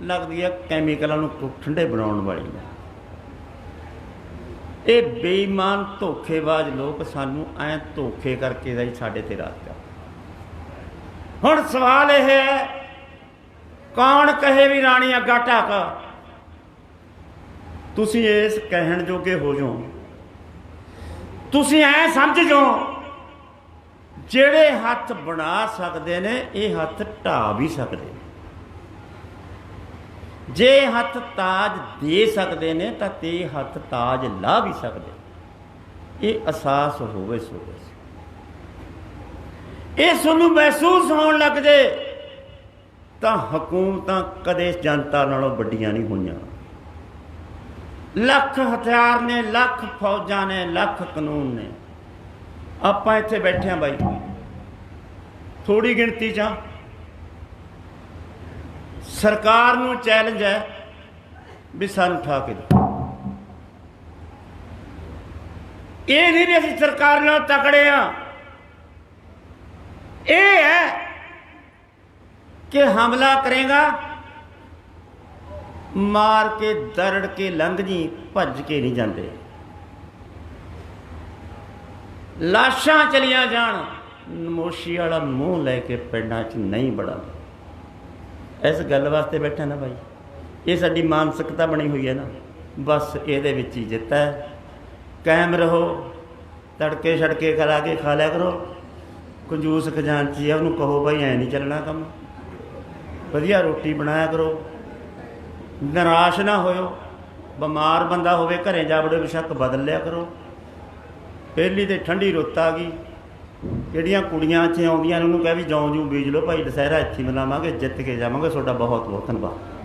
ਲੱਗਦੀ ਹੈ ਕੈਮੀਕਲਾਂ ਨੂੰ ਠੰਡੇ ਬਣਾਉਣ ਵਾਲੀ। ਇਹ ਬੇਈਮਾਨ ਧੋਖੇਬਾਜ਼ ਲੋਕ ਸਾਨੂੰ ਐਂ ਧੋਖੇ ਕਰਕੇ ਦਾ ਹੀ ਸਾਡੇ ਤੇ ਰਾਜ ਕਰ। ਹੁਣ ਸਵਾਲ ਇਹ ਹੈ, ਕੌਣ ਕਹੇ ਵੀ ਰਾਣੀ ਅੱਗਾ ਢੱਕ? ਤੁਸੀਂ ਇਸ ਕਹਿਣ ਜੋਗੇ ਹੋ ਜਾਓ, ਤੁਸੀਂ ਐ ਸਮਝ ਜਾਓ ਜਿਹੜੇ ਹੱਥ ਬਣਾ ਸਕਦੇ ਨੇ ਇਹ ਹੱਥ ਢਾਹ ਵੀ ਸਕਦੇ। ਜੇ ਹੱਥ ਤਾਜ ਦੇ ਸਕਦੇ ਨੇ ਤਾਂ ਤੇ ਹੱਥ ਤਾਜ ਲਾ ਵੀ ਸਕਦੇ। ਇਹ ਅਹਿਸਾਸ ਹੋਵੇ ਸੋ ਇਹ ਤੁਹਾਨੂੰ ਮਹਿਸੂਸ ਹੋਣ ਲੱਗ ਜੇ ਤਾਂ ਹਕੂਮਤਾਂ ਕਦੇ ਜਨਤਾ ਨਾਲੋਂ ਵੱਡੀਆਂ ਨਹੀਂ ਹੋਈਆਂ। ਲੱਖ ਹਥਿਆਰ ਨੇ, ਲੱਖ ਫੌਜਾਂ ਨੇ, ਲੱਖ ਕਾਨੂੰਨ ਨੇ। ਆਪਾਂ ਇੱਥੇ ਬੈਠੇ ਹਾਂ ਬਾਈ, ਥੋੜੀ ਗਿਣਤੀ 'ਚ। ਸਰਕਾਰ ਨੂੰ ਚੈਲੰਜ ਹੈ ਵੀ ਸਾਨੂੰ ਠਾ ਕੇ ਦਿਓ। ਇਹ ਨਹੀਂ ਵੀ ਅਸੀਂ ਸਰਕਾਰ ਨਾਲ ਤਕੜੇ ਆ, ਇਹ ਹੈ ਕਿ ਹਮਲਾ ਕਰੇਗਾ, ਮਾਰ ਕੇ ਦਰੜ ਕੇ ਲੰਘ ਜੀ, ਭੱਜ ਕੇ ਨਹੀਂ ਜਾਂਦੇ। ਲਾਸ਼ਾਂ ਚਲੀਆਂ ਜਾਣ, ਨਮੋਸ਼ੀ ਵਾਲਾ ਮੂੰਹ ਲੈ ਕੇ ਪਿੰਡਾਂ 'ਚ ਨਹੀਂ ਵੜਾਂਗੇ। ਇਸ ਗੱਲ ਵਾਸਤੇ ਬੈਠਾ ਨਾ ਭਾਈ, ਇਹ ਸਾਡੀ ਮਾਨਸਿਕਤਾ ਬਣੀ ਹੋਈ ਹੈ ਨਾ, ਬਸ ਇਹਦੇ ਵਿੱਚ ਹੀ ਜਿੱਤ ਹੈ। ਕਾਇਮ ਰਹੋ, ਤੜਕੇ ਛੜਕੇ ਕਰਾ ਕੇ ਖਾ ਲਿਆ ਕਰੋ। ਕੰਜੂਸ ਖਜ਼ਾਨਚੀ ਆ, ਉਹਨੂੰ ਕਹੋ ਭਾਈ ਐਂ ਨਹੀਂ ਚੱਲਣਾ ਕੰਮ, ਵਧੀਆ ਰੋਟੀ ਬਣਾਇਆ ਕਰੋ, ਨਿਰਾਸ਼ ਨਾ ਹੋਇਓ। ਬਿਮਾਰ ਬੰਦਾ ਹੋਵੇ ਘਰੇ ਜਾ ਵੜੋ, ਬੇਸ਼ੱਕ ਬਦਲ ਲਿਆ ਕਰੋ। ਪਹਿਲੀ ਤੇ ਠੰਡੀ ਰੁੱਤ ਆ ਗਈ, ਜਿਹੜੀਆਂ ਕੁੜੀਆਂ 'ਚ ਆਉਂਦੀਆਂ ਨੇ ਉਹਨੂੰ ਕਹਿ ਵੀ ਜੌਂ ਜੂ ਬੀਜ ਲਓ ਭਾਈ, ਦੁਸਹਿਰਾ ਇੱਥੇ ਮਨਾਵਾਂਗੇ, ਜਿੱਤ ਕੇ ਜਾਵਾਂਗੇ। ਤੁਹਾਡਾ ਬਹੁਤ ਬਹੁਤ ਧੰਨਵਾਦ।